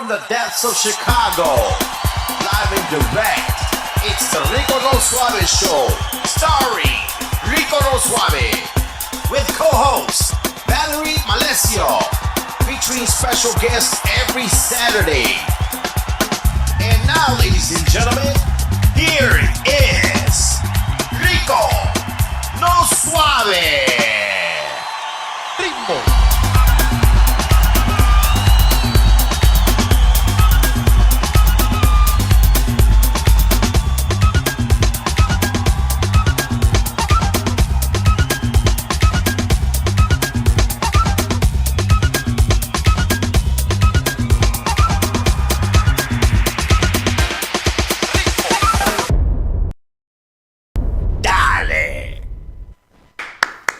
the depths of Chicago, live and direct. It's the Rico No Suave Show, starring Rico No Suave, with co-host Valerie Malesio, featuring special guests every Saturday. And now, ladies and gentlemen, here is Rico, no Suave. Ritmo.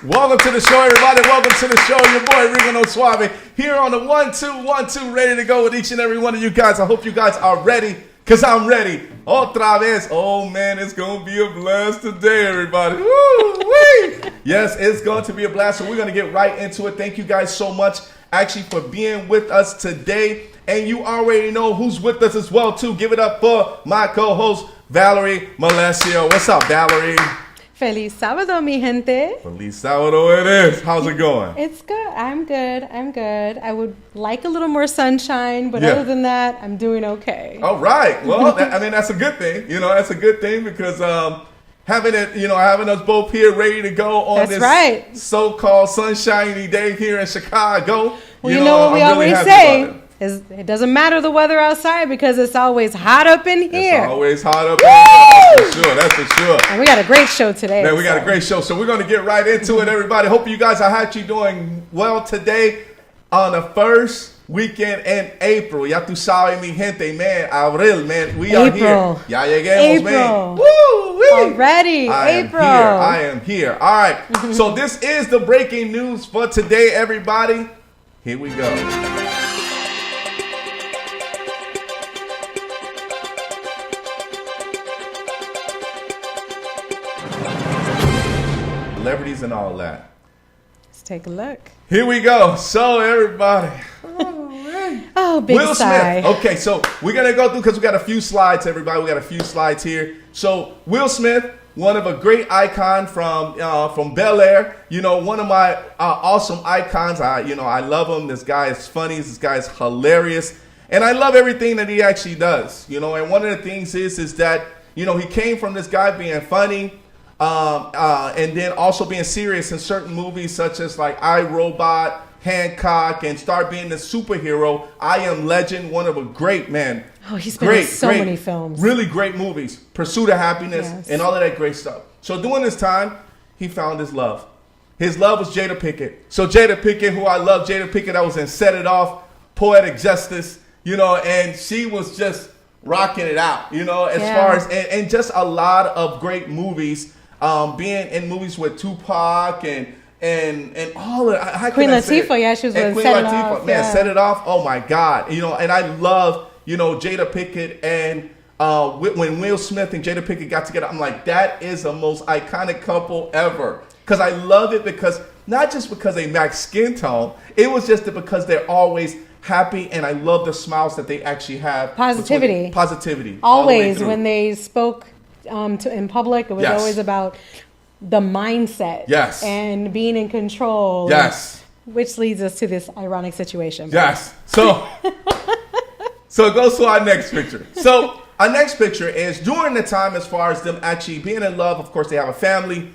Welcome to the show, everybody. Welcome to the show. Your boy Rico no Suave here on the 1-2-1-2, ready to go with each and every one of you guys. I hope you guys are ready, because I'm ready. Otra vez. Oh, man, it's going to be a blast today, everybody. Woo-wee. Yes, it's going to be a blast, so we're going to get right into it. Thank you guys so much, actually, for being with us today. And you already know who's with us as well, too. Give it up for my co-host, Valerie Malesio. What's up, Valerie? Feliz sábado, mi gente. Feliz sábado it is. How's it going? It's good. I'm good. I would like a little more sunshine, but other than that, I'm doing okay. All right. Well, that's a good thing. You know, that's a good thing because having us both here ready to go on this so-called sunshiny day here in Chicago. Well, you know what we always say? It doesn't matter the weather outside because it's always hot up in here. It's always hot up in here. That's for sure. And we got a great show today. Man, we got a great show. So we're going to get right into it, everybody. Hope you guys are actually doing well today on the first weekend in April. Ya tú sabes, mi gente, man. Abril, man. We are here. Ya lleguemos, man. Woo! Already. April. I am here. All right. So this is the breaking news for today, everybody. Here we go. Celebrities and all that. Let's take a look. Here we go. So everybody. Oh, big Will sigh. Smith. Okay, so we're going to go through because we got a few slides, everybody. We got a few slides here. So Will Smith, one of a great icon from Bel Air. You know, one of my awesome icons. I love him. This guy is funny. This guy is hilarious. And I love everything that he actually does. You know, and one of the things is that, you know, he came from this guy being funny. And then also being serious in certain movies such as like I, Robot, Hancock, and start being the superhero. I Am Legend, one of a great, man. Oh, he's been in so many films. Really great movies. Pursuit of Happiness and all of that great stuff. So during this time, he found his love. His love was Jada Pinkett. So Jada Pinkett, who I love, Jada Pinkett, I was in Set It Off, Poetic Justice, you know, and she was just rocking it out, you know, as far as, and just a lot of great movies. Being in movies with Tupac and all of Queen Latifah, she was with Queen Set It Latifah, Off. man, Set It Off. Oh my God, you know, and I love, you know, Jada Pinkett and when Will Smith and Jada Pinkett got together, I'm like, that is the most iconic couple ever. Because I love it because not just because they match skin tone, it was just because they're always happy, and I love the smiles that they actually have. Positivity. Always when they spoke. In public, it was always about the mindset and being in control. Which leads us to this ironic situation. So it goes to our next picture. So our next picture is during the time as far as them actually being in love. Of course, they have a family.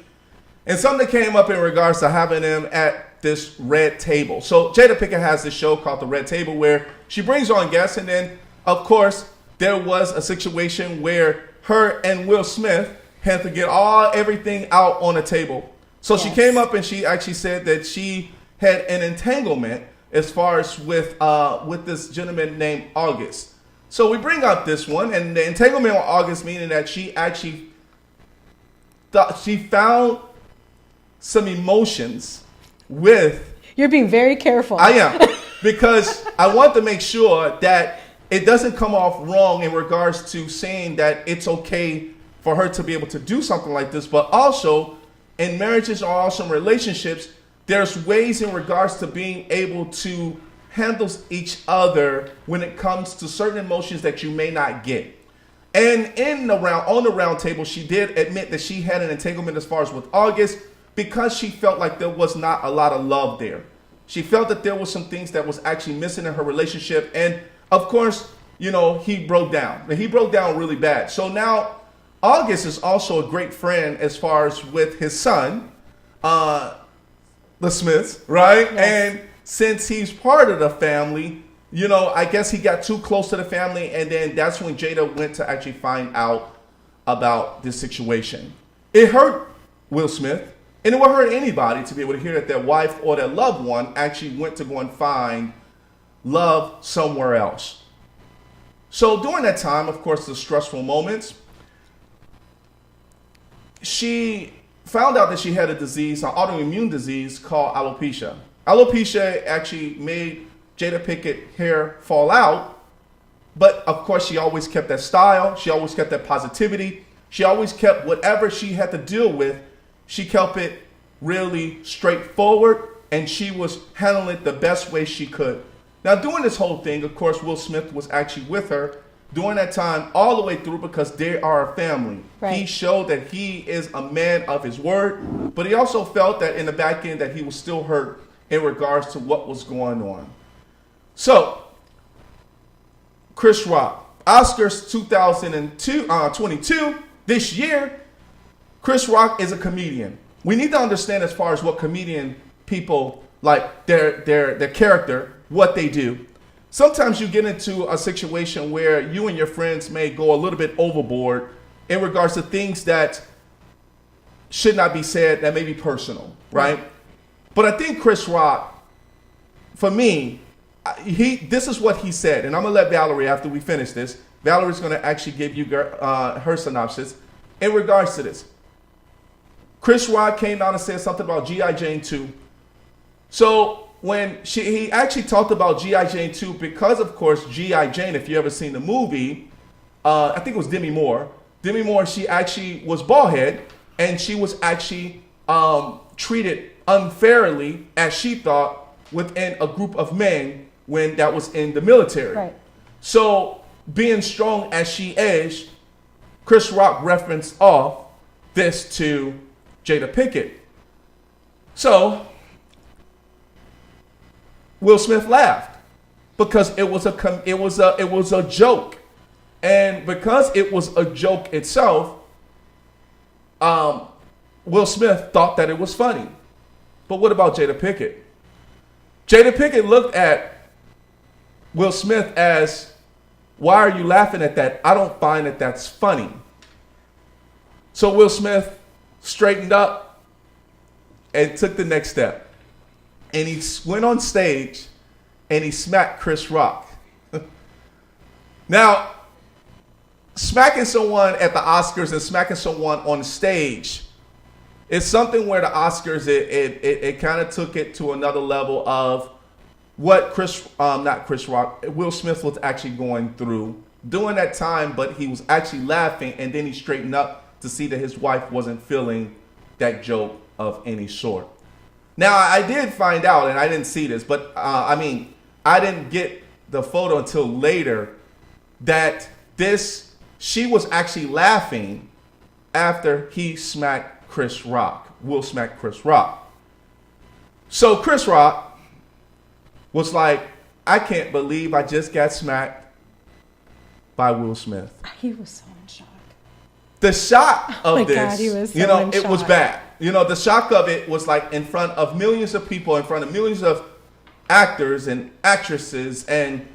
And something came up in regards to having them at this red table. So Jada Pinkett has this show called The Red Table where she brings on guests. And then, of course, there was a situation where her and Will Smith had to get everything out on the table. So she came up and she actually said that she had an entanglement as far as with this gentleman named August. So we bring up this one, and the entanglement with August meaning that she actually thought she found some emotions with. You're being very careful. I am, because I want to make sure that it doesn't come off wrong in regards to saying that it's okay for her to be able to do something like this, but also in marriages or also in relationships, there's ways in regards to being able to handle each other when it comes to certain emotions that you may not get. And on the round table, she did admit that she had an entanglement as far as with August because she felt like there was not a lot of love there. She felt that there was some things that was actually missing in her relationship. And of course, you know, he broke down. He broke down really bad. So now August is also a great friend as far as with his son, the Smiths, right? Yes. And since he's part of the family, you know, I guess he got too close to the family. And then that's when Jada went to actually find out about this situation. It hurt Will Smith. And it would hurt anybody to be able to hear that their wife or their loved one actually went to go and find love somewhere else. So during that time, of course, the stressful moments, she found out that she had a disease, an autoimmune disease called alopecia. Alopecia actually made Jada Pinkett hair fall out. But of course, she always kept that style. She always kept that positivity. She always kept whatever she had to deal with. She kept it really straightforward, and she was handling it the best way she could. Now, during this whole thing, of course, Will Smith was actually with her during that time all the way through because they are a family. Right. He showed that he is a man of his word, but he also felt that in the back end that he was still hurt in regards to what was going on. So, Chris Rock, Oscars 2022, this year, Chris Rock is a comedian. We need to understand as far as what comedian people like, their character, what they do. Sometimes you get into a situation where you and your friends may go a little bit overboard in regards to things that should not be said, that may be personal, right? But I think Chris Rock, for me, this is what he said, and I'm going to let Valerie, after we finish this, Valerie's going to actually give you her synopsis in regards to this. Chris Rock came out and said something about G.I. Jane 2. So when he actually talked about G.I. Jane 2, because of course G.I. Jane, if you ever seen the movie, I think it was Demi Moore. Demi Moore, she actually was baldhead, and she was actually treated unfairly, as she thought, within a group of men when that was in the military. Right. So being strong as she is, Chris Rock referenced off this to Jada Pinkett. So Will Smith laughed because it was a joke, and because it was a joke itself, Will Smith thought that it was funny. But what about Jada Pinkett? Jada Pinkett looked at Will Smith as, "Why are you laughing at that? I don't find that that's funny." So Will Smith straightened up and took the next step. And he went on stage and he smacked Chris Rock. Now, smacking someone at the Oscars and smacking someone on stage is something where the Oscars, it kind of took it to another level of what Will Smith was actually going through during that time, but he was actually laughing, and then he straightened up to see that his wife wasn't feeling that joke of any sort. Now, I did find out, and I didn't see this, but I didn't get the photo until later, that she was actually laughing after he smacked Chris Rock. Will smacked Chris Rock. So Chris Rock was like, "I can't believe I just got smacked by Will Smith." He was so in shock. The shock of this, God, he was so it was bad. The shock of it was like in front of millions of people, in front of millions of actors and actresses and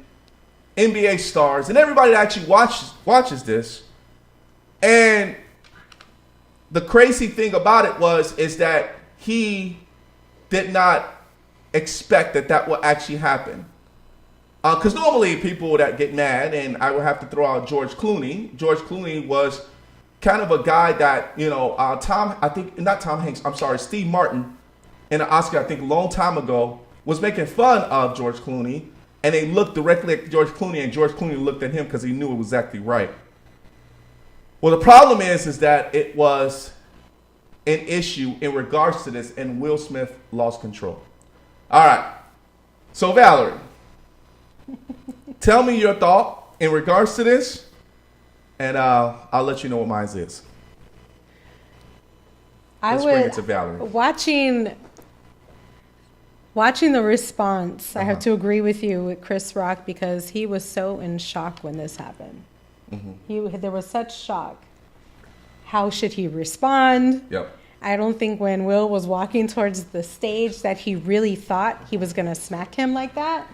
NBA stars and everybody that actually watches this. And the crazy thing about it is that he did not expect that would actually happen. Because normally people that get mad, and I would have to throw out George Clooney. George Clooney was kind of a guy that, Steve Martin in an Oscar, I think a long time ago, was making fun of George Clooney, and they looked directly at George Clooney, and George Clooney looked at him because he knew it was exactly right. Well, the problem is that it was an issue in regards to this, and Will Smith lost control. All right. So, Valerie, tell me your thought in regards to this, and I'll let you know what mine is. Let's bring it to Valerie. Watching Watching the response, I have to agree with you with Chris Rock because he was so in shock when this happened. There was such shock. How should he respond? Yep. I don't think when Will was walking towards the stage that he really thought he was going to smack him like that.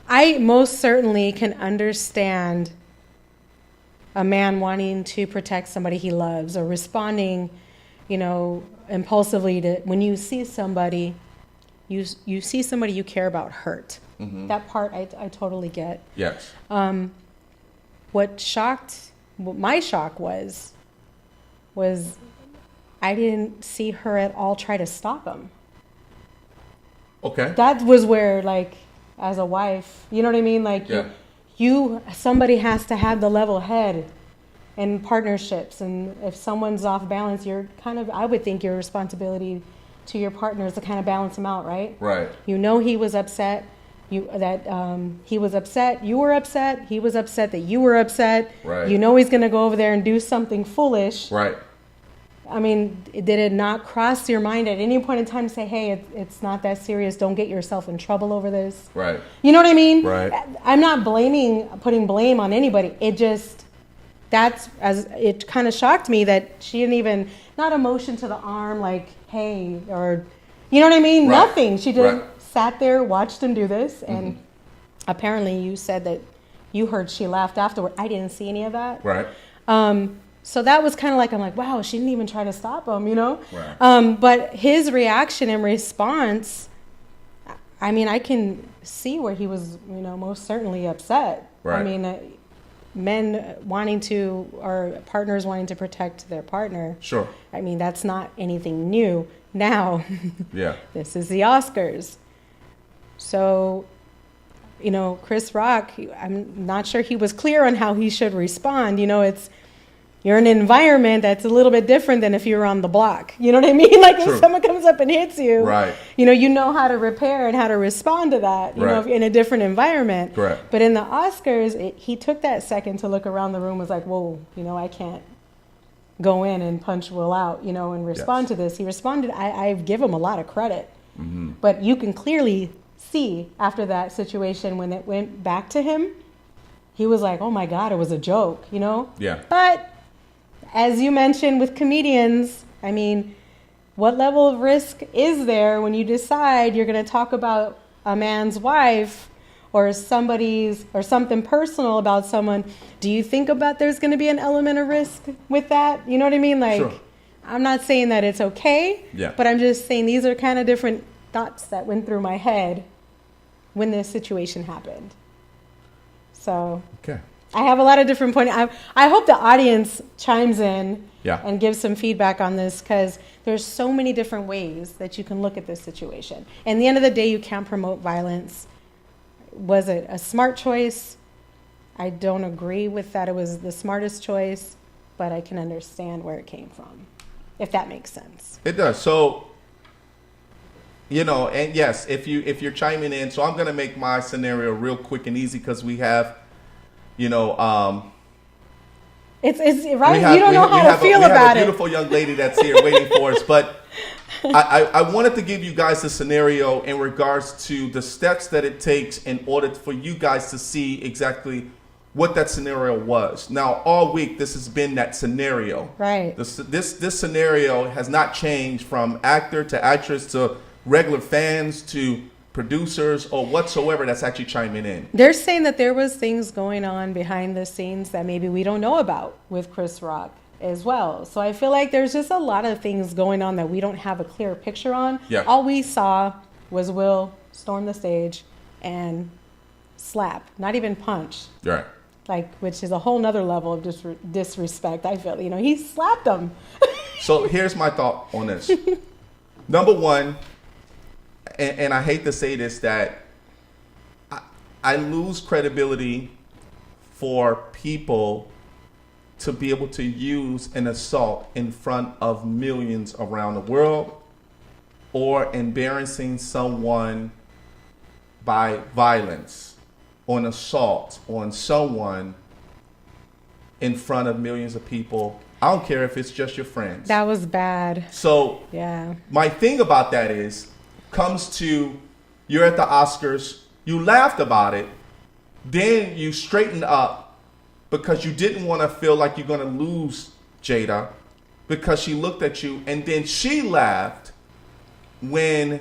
I most certainly can understand a man wanting to protect somebody he loves or responding, impulsively to when you see somebody, you see somebody you care about hurt. That part I totally get. Yes. What my shock was I didn't see her at all try to stop him. Okay. That was where, like, as a wife, you know what I mean? Like, somebody has to have the level head in partnerships. And if someone's off balance, I would think your responsibility to your partner is to kind of balance them out, right? Right. He was upset. He was upset. You were upset. He was upset that you were upset. Right. He's going to go over there and do something foolish. Right. I mean, did it not cross your mind at any point in time to say, hey, it's not that serious. Don't get yourself in trouble over this. Right. You know what I mean? Right. I'm not putting blame on anybody. It kind of shocked me that she didn't even, not a motion to the arm like, hey, or, you know what I mean? Right. Nothing. She just sat there, watched him do this. And apparently you said that you heard she laughed afterward. I didn't see any of that. Right. So that was kind of like, I'm like, wow, she didn't even try to stop him, Right. But his reaction and response, I mean, I can see where he was, most certainly upset. Right. I mean, men or partners wanting to protect their partner. Sure. I mean, that's not anything new. Now, this is the Oscars. So, Chris Rock, I'm not sure he was clear on how he should respond. You're in an environment that's a little bit different than if you were on the block. You know what I mean? Like if someone comes up and hits you, right. You know how to repair and how to respond to that, if you're in a different environment. Correct. But in the Oscars, he took that second to look around the room, was like, whoa, I can't go in and punch Will out, and respond to this. He responded. I give him a lot of credit. But you can clearly see after that situation when it went back to him, he was like, oh my God, it was a joke, Yeah. But as you mentioned with comedians, I mean, what level of risk is there when you decide you're going to talk about a man's wife or something personal about someone? Do you think about there's going to be an element of risk with that? You know what I mean? Like, I'm not saying that it's okay, but I'm just saying these are kind of different thoughts that went through my head when this situation happened. So. Okay. I have a lot of different points. I hope the audience chimes in and gives some feedback on this because there's so many different ways that you can look at this situation. And at the end of the day, you can't promote violence. Was it a smart choice? I don't agree with that. It was the smartest choice, but I can understand where it came from, if that makes sense. It does. So, and yes, if you're chiming in, so I'm going to make my scenario real quick and easy because we have. It's right. You don't know how to feel about it. We have a beautiful young lady that's here waiting for us. But I wanted to give you guys a scenario in regards to the steps that it takes in order for you guys to see exactly what that scenario was. Now, all week this has been that scenario. Right. This scenario has not changed from actor to actress to regular fans to producers or whatsoever that's actually chiming in. They're saying that there was things going on behind the scenes that maybe we don't know about with Chris Rock as well. So I feel like there's just a lot of things going on that we don't have a clear picture on. Yeah. All we saw was Will storm the stage and slap, not even punch. Right. Like, which is a whole nother level of disrespect. I feel, he slapped him. So here's my thought on this. Number one, and I hate to say this, that I lose credibility for people to be able to use an assault in front of millions around the world or embarrassing someone by violence or an assault on someone in front of millions of people. I don't care if it's just your friends. That was bad. So Yeah. my thing about that is, comes to, you're at the Oscars, you laughed about it, then you straightened up because you didn't want to feel like you're going to lose Jada because she looked at you, and then she laughed when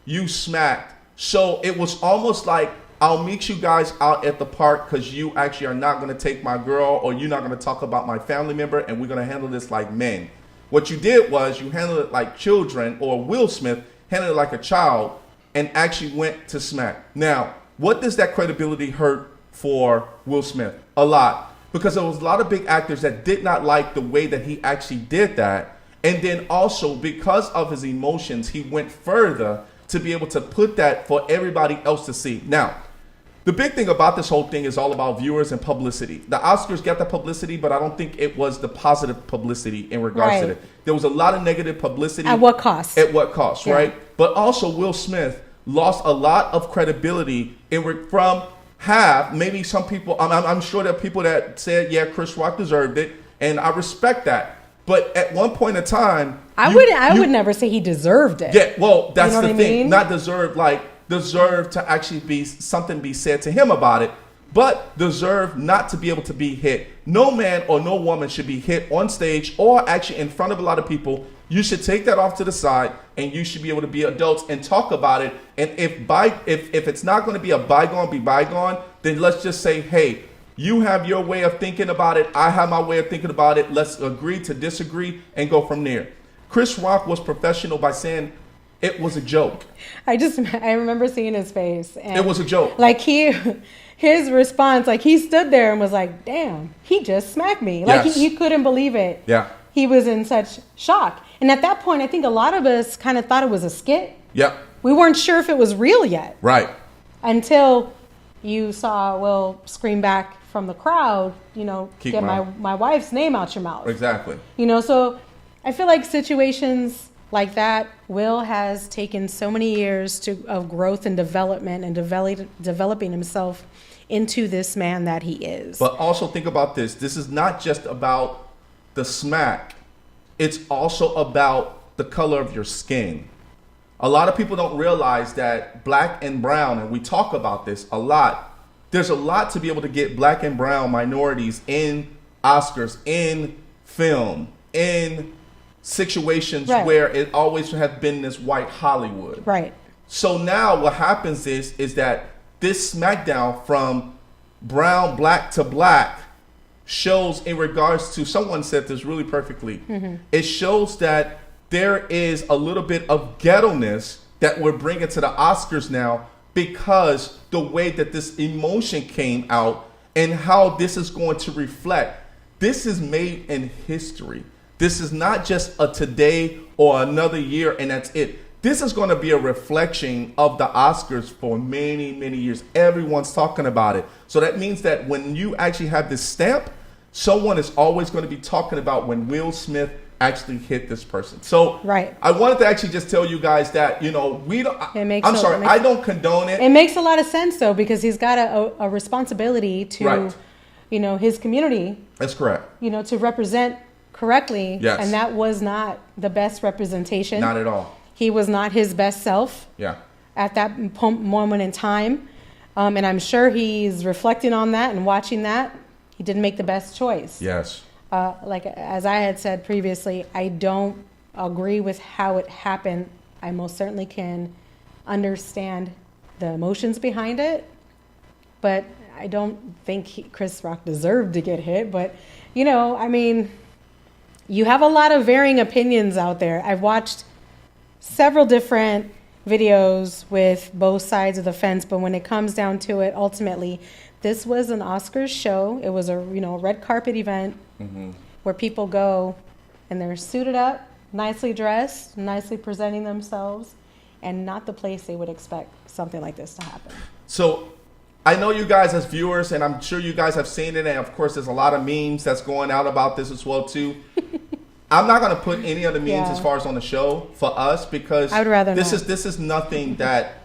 you smacked. So it was almost like, I'll meet you guys out at the park because you actually are not going to take my girl, or you're not going to talk about my family member, and we're going to handle this like men. What you did was you handled it like children, or Will Smith handled it like a child, and actually went to smack. Now, what does that credibility hurt for Will Smith? A lot. Because there was a lot of big actors that did not like the way that he actually did that. And then also, because of his emotions, he went further to be able to put that for everybody else to see. Now, the big thing about this whole thing is all about viewers and publicity. The Oscars got the publicity, but I don't think it was the positive publicity in regards to it. There was a lot of negative publicity. At what cost? At what cost, Yeah. right? But also, Will Smith lost a lot of credibility from maybe some people. I'm sure there are people that said, yeah, Chris Rock deserved it, and I respect that. But at one point in time, I would never say he deserved it. Yeah, well, that's You know the what I thing. mean? Not deserved, like deserve to actually be something be said to him about it, but deserve not to be able to be hit. No man or no woman should be hit on stage or actually in front of a lot of people. You should take that off to the side, and you should be able to be adults and talk about it. And if it's not going to be a bygone be bygone, then let's just say, hey, you have your way of thinking about it. I have my way of thinking about it. Let's agree to disagree and go from there. Chris Rock was professional by saying it was a joke. I remember seeing his face. And It was a joke. Like his response, like he stood there and was like, damn, he just smacked me. Like Yes. he couldn't believe it. Yeah. He was in such shock. And at that point, I think a lot of us kind of thought it was a skit. Yep. We weren't sure if it was real yet. Right. Until you saw Will scream back from the crowd, Keep get my- my wife's name out your mouth. Exactly. So I feel like situations like that, Will has taken so many years of growth and development and developing himself into this man that he is. But also think about this. This is not just about the smack. It's also about the color of your skin. A lot of people don't realize that black and brown, and we talk about this a lot, there's a lot to be able to get black and brown minorities in Oscars, in film, in situations Right. where it always has been this white Hollywood. Right. So now what happens is that this smackdown from brown, black to black shows in regards to, someone said this really perfectly, it shows that there is a little bit of ghetto-ness that we're bringing to the Oscars now, because the way that this emotion came out and how this is going to reflect. This is made in history. This is not just a today or another year and that's it. This is going to be a reflection of the Oscars for many, many years. Everyone's talking about it. So that means that when you actually have this stamp, someone is always going to be talking about when Will Smith actually hit this person. So Right. I wanted to actually just tell you guys that, we don't, I don't condone it. It makes a lot of sense, though, because he's got a responsibility to, Right. His community, That's correct. to represent correctly. Yes. And that was not the best representation. Not at all. He was not his best self Yeah. at that moment in time. And I'm sure he's reflecting on that and watching that. He didn't make the best choice. Yes. Like as I had said previously, I don't agree with how it happened. I most certainly can understand the emotions behind it, but I don't think Chris Rock deserved to get hit. But, you have a lot of varying opinions out there. I've watched several different videos with both sides of the fence, but when it comes down to it, ultimately, this was an Oscars show. It was a red carpet event where people go and they're suited up, nicely dressed, nicely presenting themselves, and not the place they would expect something like this to happen. So I know you guys as viewers, and I'm sure you guys have seen it, and of course there's a lot of memes that's going out about this as well too. I'm not going to put any of the memes as far as on the show for us, because I would rather this not. is nothing that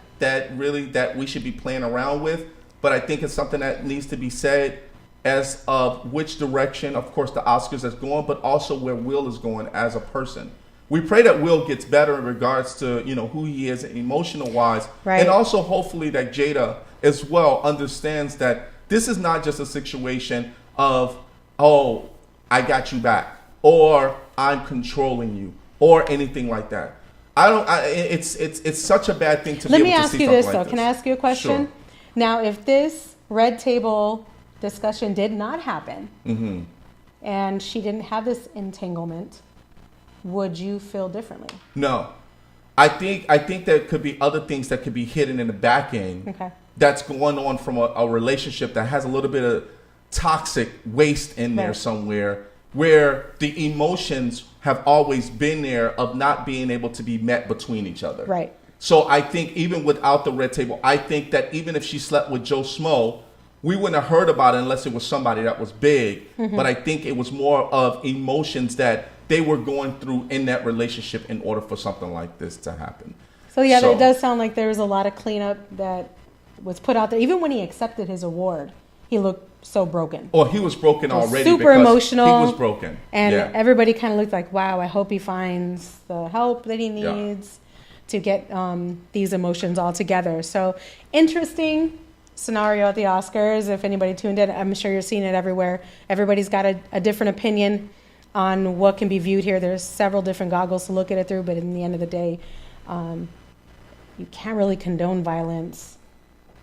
we should be playing around with. But I think it's something that needs to be said. as of which direction, of course, the Oscars is going, but also where Will is going as a person. We pray that Will gets better in regards to, who he is emotional wise. Right. And also hopefully that Jada as well understands that this is not just a situation of, oh, I got you back, or I'm controlling you, or anything like that. It's such a bad thing to be able to see. Let me ask you this, like though. Can I ask you a question? Sure. Now, if this red table discussion did not happen, and she didn't have this entanglement, would you feel differently? No. I think there could be other things that could be hidden in the back end. Okay. That's going on from a relationship that has a little bit of toxic waste in there Right. somewhere, where the emotions have always been there of not being able to be met between each other. Right. So I think even without the red table, I think that even if she slept with Joe Smo, we wouldn't have heard about it unless it was somebody that was big. But I think it was more of emotions that they were going through in that relationship in order for something like this to happen. So yeah, it does sound like there was a lot of cleanup that was put out there. Even when he accepted his award, he looked so broken. Or he was broken already. Super because emotional. He was broken. And yeah. everybody kind of looked like, wow, I hope he finds the help that he needs to get these emotions all together. So interesting scenario at the Oscars. If anybody tuned in, I'm sure you're seeing it everywhere. Everybody's got a different opinion on what can be viewed here. There's several different goggles to look at it through, but in the end of the day, you can't really condone violence,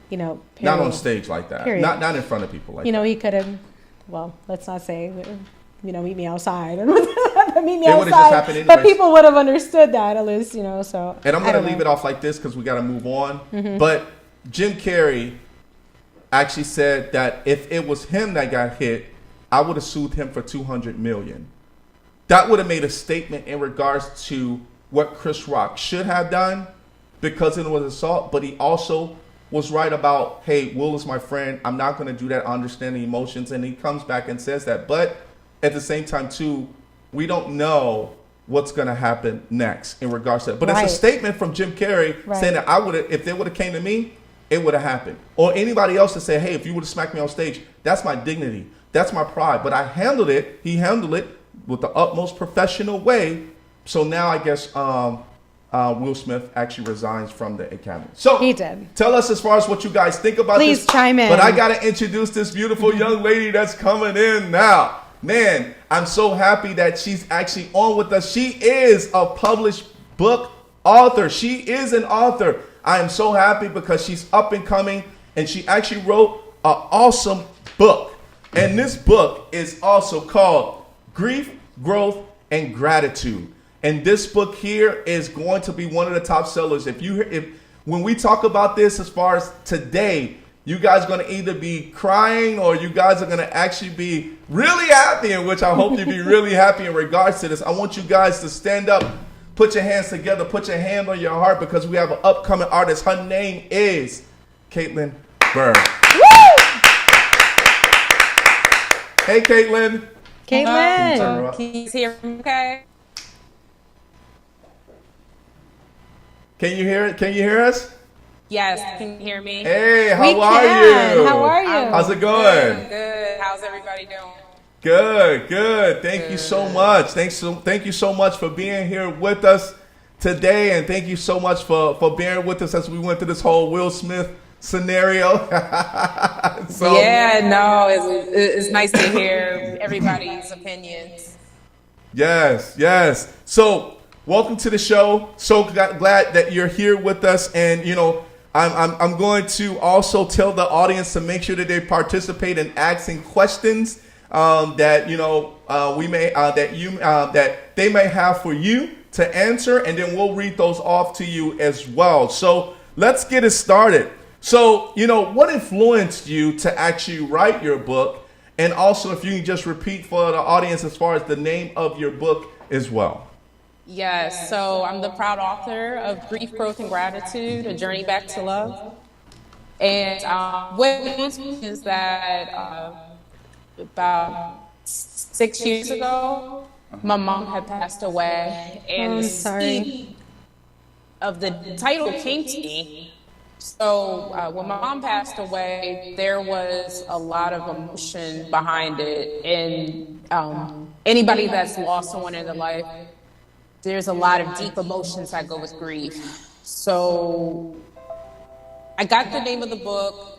period. Not on stage like that. Period. Not in front of people like that. He could have, well, let's not say, meet me outside. Meet me It would've just outside. happened anyways. But people would have understood that at least, so. And I'm going to leave it off like this because we got to move on. But Jim Carrey actually said that if it was him that got hit, I would have sued him for $200 million. That would have made a statement in regards to what Chris Rock should have done because it was assault, but he also was right about, hey, Will is my friend. I'm not going to do that. I understand the emotions. And he comes back and says that. But at the same time, too, we don't know what's going to happen next in regards to that. But it's a statement from Jim Carrey saying that I would have, if they would have came to me, it would have happened. Or anybody else to say, hey, if you would have smacked me on stage, that's my dignity. That's my pride. But I handled it. He handled it with the utmost professional way. So now I guess Will Smith actually resigns from the Academy. So he did. Tell us as far as what you guys think about this. Please chime in. But I got to introduce this beautiful young lady that's coming in now. Man, I'm so happy that she's actually on with us. She is a published book author. She is an author. I am so happy because she's up and coming, and she actually wrote an awesome book. And this book is also called Grief, Growth, and Gratitude. And this book here is going to be one of the top sellers. When we talk about this as far as today, you guys are going to either be crying or you guys are going to actually be really happy, in which I hope you be really happy in regards to this. I want you guys to stand up, put your hands together, put your hand on your heart because we have an upcoming artist. Her name is Caitlin Burr. Hey, Caitlin. Caitlin. Can you hear me okay? Can you hear it? Can you hear us? Yes, can you hear me? Hey, how We are can. you? How are you? How's it going? Good. How's everybody doing? Good. Thank you so much. Thank you so much for being here with us today, and thank you so much for being with us as we went through this whole Will Smith scenario. It's nice to hear everybody's opinions. Yes. So, welcome to the show. So glad that you're here with us, and I'm going to also tell the audience to make sure that they participate in asking questions that they may have for you to answer, and then we'll read those off to you as well. So let's get it started. So, what influenced you to actually write your book? And also, if you can just repeat for the audience as far as the name of your book as well. Yes, so I'm the proud author of Grief, Growth, and Gratitude, A Journey Back to Love. And what influenced me is that about 6 years ago, my mom had passed away. And the sorry. seed of the title came to me So when my mom passed away, there was a lot of emotion behind it. And anybody that's lost someone in their life, there's a lot of deep emotions that go with grief. So I got the name of the book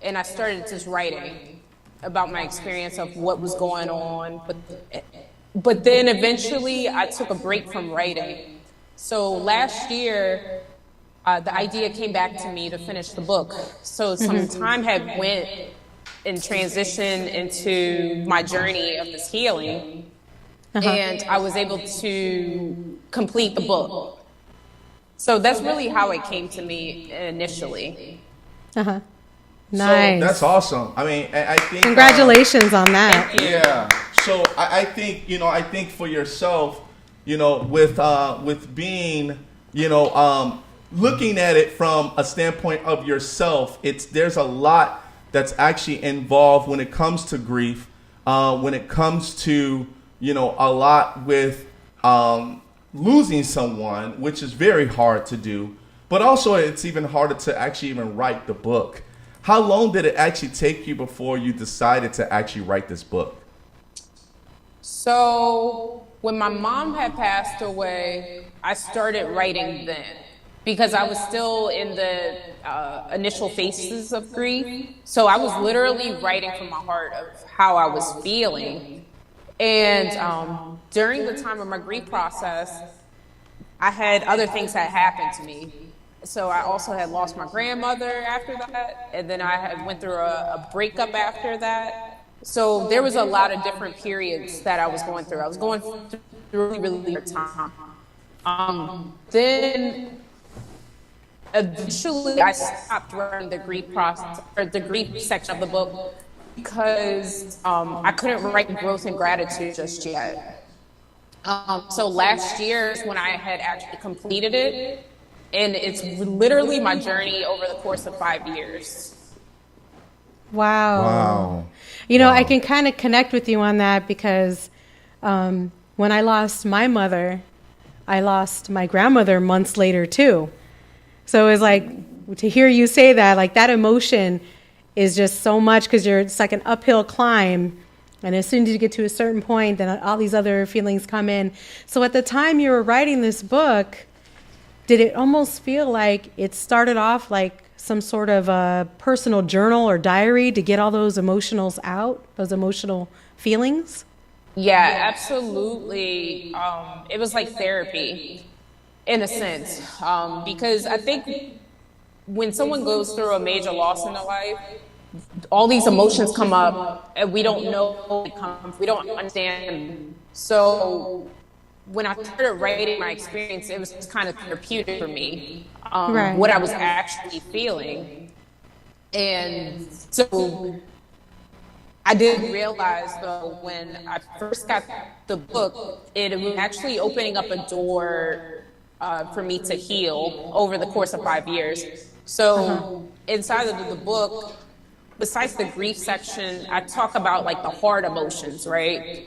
and I started just writing about my experience of what was going on. But then eventually I took a break from writing. So last year, the idea came back to me to finish the book. So some time had went and transitioned into my journey of this healing. And I was able to complete the book. So that's really how it came to me initially. Nice. So that's awesome. I mean, I think congratulations on that. Yeah. So I think, I think for yourself, with being, looking at it from a standpoint of yourself, there's a lot that's actually involved when it comes to grief, when it comes to, a lot with losing someone, which is very hard to do, but also it's even harder to actually even write the book. How long did it actually take you before you decided to actually write this book? So when my mom had passed away, I started writing then because I was still in the initial phases of grief. So I was literally writing from my heart of how I was feeling. And during the time of my grief process, I had other things that happened to me. So I also had lost my grandmother after that, and then I had went through a breakup after that. So there was a lot of different periods that I was going through. I was going through really, really hard time. Then eventually I stopped writing the grief process or the grief section of the book because I couldn't write growth and gratitude just yet. So last year is when I had actually completed it. And it's literally my journey over the course of 5 years. Wow. I can kind of connect with you on that because when I lost my mother, I lost my grandmother months later too. So it was like to hear you say that, like that emotion is just so much because it's like an uphill climb. And as soon as you get to a certain point, then all these other feelings come in. So at the time you were writing this book, did it almost feel like it started off like some sort of a personal journal or diary to get all those emotionals out, those emotional feelings? Yeah, absolutely. It was like therapy in a sense, because I think when someone goes through a major loss in their life, all these emotions come up and we don't know where they come from. We don't understand. So when I started writing my experience, it was just kind of therapeutic for me, what I was actually feeling. And so I didn't realize, though, when I first got the book, it was actually opening up a door for me to heal over the course of 5 years. So inside of the book, besides the grief section, I talk about like the hard emotions, right?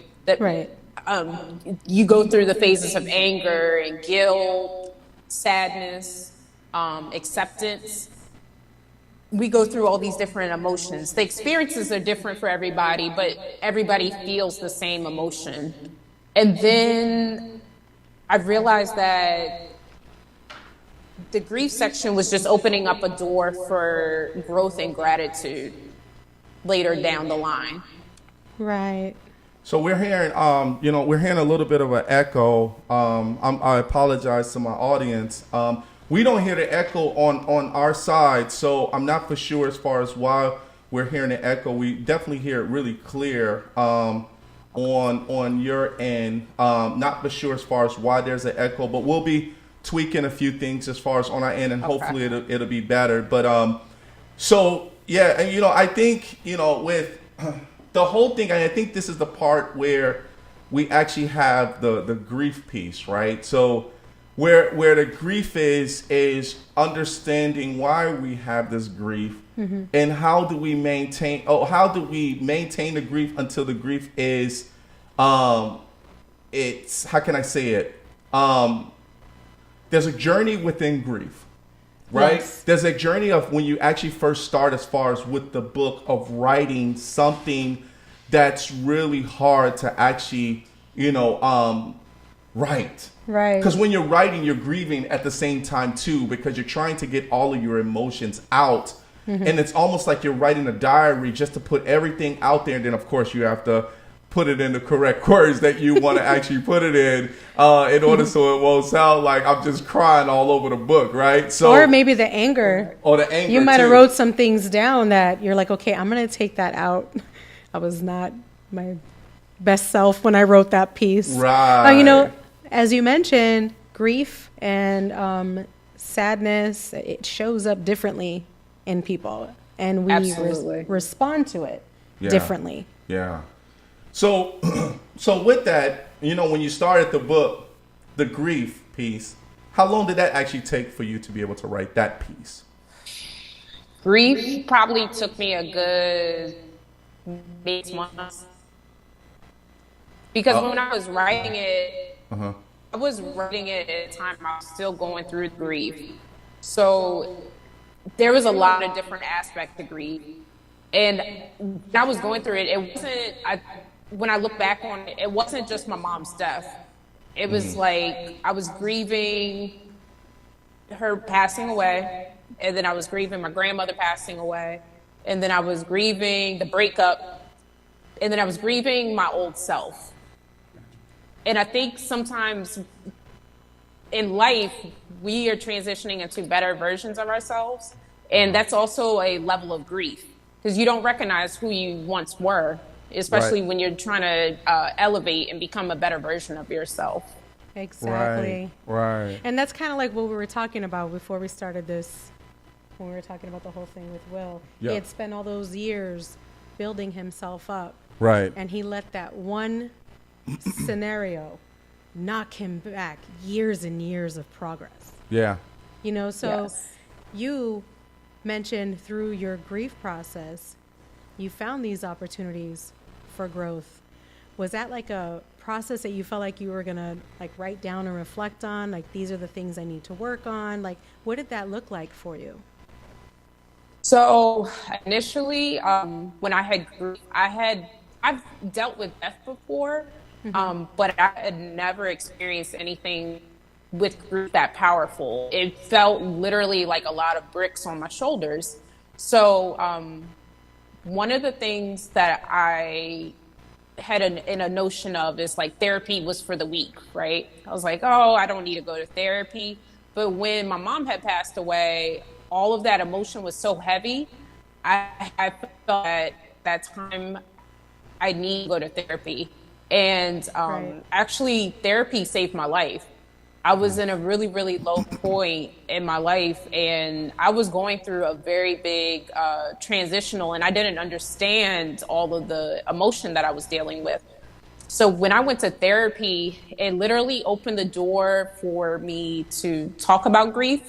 You go through the phases of anger and guilt, sadness, acceptance. We go through all these different emotions. The experiences are different for everybody, but everybody feels the same emotion. And then I realized that the grief section was just opening up a door for growth and gratitude later down the line. Right. So we're hearing, we're hearing a little bit of an echo. I apologize to my audience. We don't hear the echo on our side, so I'm not for sure as far as why we're hearing the echo. We definitely hear it really clear on your end. Not for sure as far as why there's an echo, but we'll be tweaking a few things as far as on our end, and hopefully it'll be better. But so yeah, and I think with the whole thing, I think this is the part where we actually have the grief piece, right? So where the grief is understanding why we have this grief, and how do we maintain the grief until the grief is it's, how can I say it? There's a journey within grief. right? Yes. There's a journey of when you actually first start as far as with the book of writing something that's really hard to actually, write. Right. Because when you're writing, you're grieving at the same time too, because you're trying to get all of your emotions out. And it's almost like you're writing a diary just to put everything out there. And then, of course, you have to put it in the correct words that you want to actually put it in order so it won't sound like I'm just crying all over the book, right? So, or maybe the anger. Or the anger, you might have too. wrote some things down that you're like, okay, I'm going to take that out. I was not my best self when I wrote that piece. Right. As you mentioned, grief and sadness, it shows up differently in people, and we Absolutely. respond to it differently. Yeah. So, so with that, when you started the book, the grief piece, how long did that actually take for you to be able to write that piece? Grief probably took me a good 8 months. Because when I was writing it, I was writing it at a time I was still going through grief. So there was a lot of different aspects to grief. And when I was going through it, it wasn't, when I look back on it, it wasn't just my mom's death. It was like I was grieving her passing away, and then I was grieving my grandmother passing away, and then I was grieving the breakup, and then I was grieving my old self. And I think sometimes in life, we are transitioning into better versions of ourselves. And that's also a level of grief because you don't recognize who you once were, especially when you're trying to elevate and become a better version of yourself. Exactly. Right. And that's kind of like what we were talking about before we started this, when we were talking about the whole thing with Will. Yeah. He had spent all those years building himself up. Right. And he let that one scenario knock him back years and years of progress. Yeah. So you mentioned through your grief process, you found these opportunities for growth. Was that like a process that you felt like you were going to like write down and reflect on? Like, these are the things I need to work on. Like, what did that look like for you? So initially, when I had grief, I've dealt with death before, but I had never experienced anything with grief that powerful. It felt literally like a lot of bricks on my shoulders. So one of the things that I had in a notion of is like therapy was for the weak, right? I was like, oh, I don't need to go to therapy. But when my mom had passed away, all of that emotion was so heavy. I felt at that time I need to go to therapy. And actually, therapy saved my life. I was in a really, really low point in my life, and I was going through a very big transitional, and I didn't understand all of the emotion that I was dealing with. So when I went to therapy, it literally opened the door for me to talk about grief,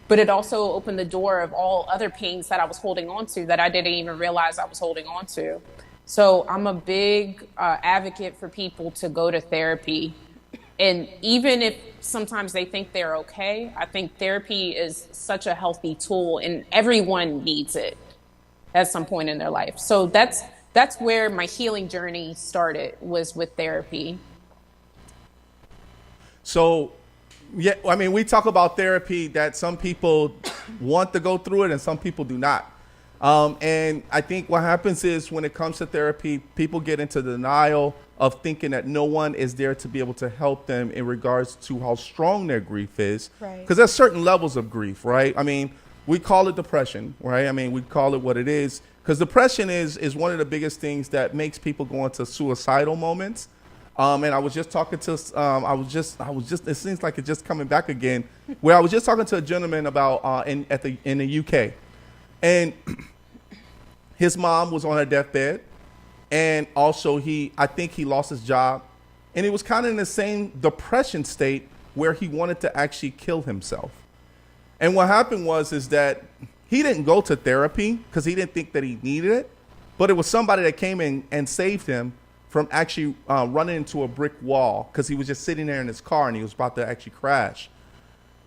but it also opened the door of all other pains that I was holding on to that I didn't even realize I was holding on to. So I'm a big advocate for people to go to therapy. And even if sometimes they think they're okay, I think therapy is such a healthy tool and everyone needs it at some point in their life. So that's where my healing journey started, was with therapy. So, yeah, I mean, we talk about therapy that some people want to go through it and some people do not. And I think what happens is when it comes to therapy, people get into denial of thinking that no one is there to be able to help them in regards to how strong their grief is. Right. Because there's certain levels of grief, right? I mean, we call it depression, right? I mean, we call it what it is. Because depression is one of the biggest things that makes people go into suicidal moments. And I was just talking to, it seems like it's just coming back again, where I was just talking to a gentleman about in the UK. And his mom was on her deathbed. And also I think he lost his job. And he was kind of in the same depression state where he wanted to actually kill himself. And what happened is that he didn't go to therapy because he didn't think that he needed it. But it was somebody that came in and saved him from actually running into a brick wall because he was just sitting there in his car and he was about to actually crash.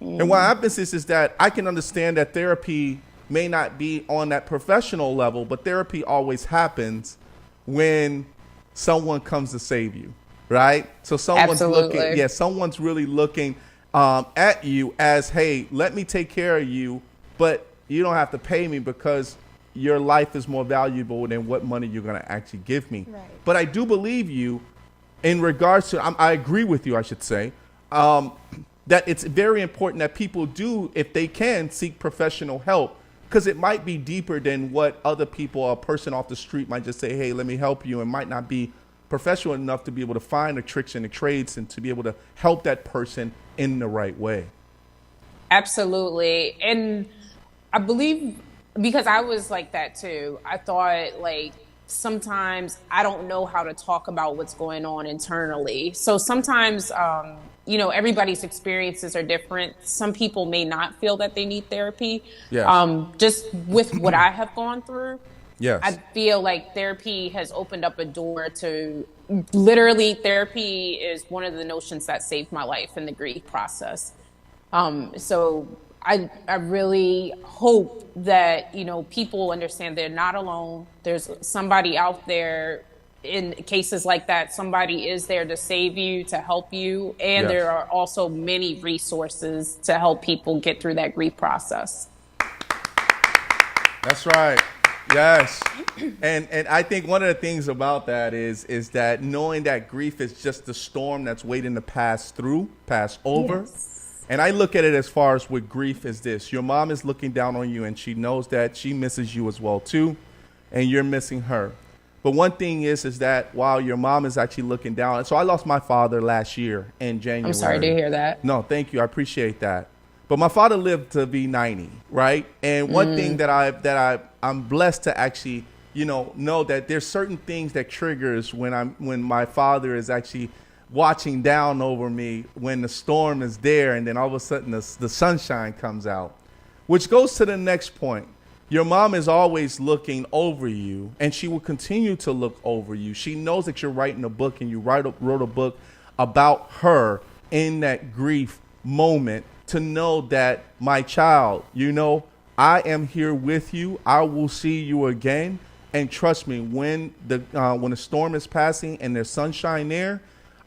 And what happens is that I can understand that therapy may not be on that professional level, but therapy always happens when someone comes to save you, right? So someone's looking, someone's really looking at you as, hey, let me take care of you, but you don't have to pay me because your life is more valuable than what money you're going to actually give me. Right. But I do believe you in regards to, I agree with you, I should say, that it's very important that people do, if they can, seek professional help, because it might be deeper than what other people, a person off the street might just say, hey, let me help you, and might not be professional enough to be able to find the tricks and the trades and to be able to help that person in the right way. Absolutely. And I believe, because I was like that too, I thought like sometimes I don't know how to talk about what's going on internally. So sometimes, everybody's experiences are different. Some people may not feel that they need therapy. Yes. Just with what I have gone through. Yes. I feel like therapy has opened up a door to, literally, therapy is one of the notions that saved my life in the grief process. So I really hope that, people understand they're not alone. There's somebody out there in cases like that. Somebody is there to save you, to help you. And there are also many resources to help people get through that grief process. That's right. Yes. And I think one of the things about that is that knowing that grief is just the storm that's waiting to pass over. Yes. And I look at it as far as with grief is this. Your mom is looking down on you and she knows that she misses you as well too. And you're missing her. But one thing is that while your mom is actually looking down. So I lost my father last year in January. I'm sorry to hear that. No, thank you. I appreciate that. But my father lived to be 90, right? And one thing that I'm blessed to actually, know that there's certain things that triggers when my father is actually watching down over me when the storm is there, and then all of a sudden the sunshine comes out, which goes to the next point. Your mom is always looking over you, and she will continue to look over you. She knows that you're writing a book, and you wrote a book about her in that grief moment, to know that, my child, I am here with you. I will see you again. And trust me, when the storm is passing and there's sunshine there,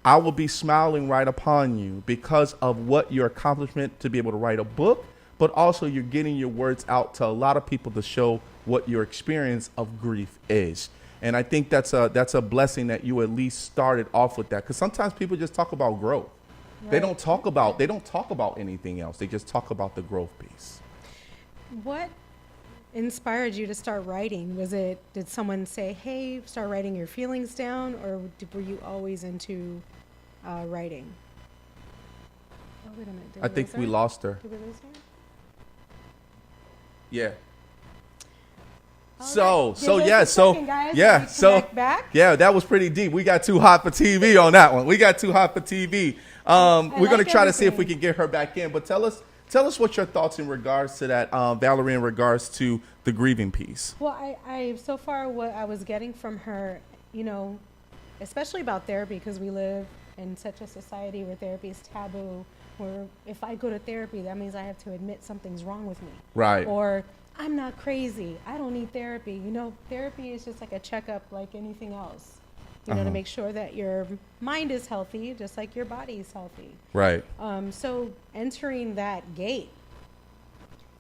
I will be smiling right upon you because of what your accomplishment to be able to write a book, but also you're getting your words out to a lot of people to show what your experience of grief is. And I think that's a blessing that you at least started off with that, because sometimes people just talk about growth. Right. They don't talk about anything else. They just talk about the growth piece. What inspired you to start writing? Did someone say, hey, start writing your feelings down, or were you always into writing? Oh, wait a minute. I think we lost her. Did we lose her? Yeah. That was pretty deep. We got too hot for TV on that one. We're going to try to see if we can get her back in. But tell us what your thoughts in regards to that, Valerie, in regards to the grieving piece. Well, I so far what I was getting from her, especially about therapy, because we live in such a society where therapy is taboo, where if I go to therapy, that means I have to admit something's wrong with me. Right. Or I'm not crazy. I don't need therapy. Therapy is just like a checkup like anything else. To make sure that your mind is healthy, just like your body is healthy. Right. So entering that gate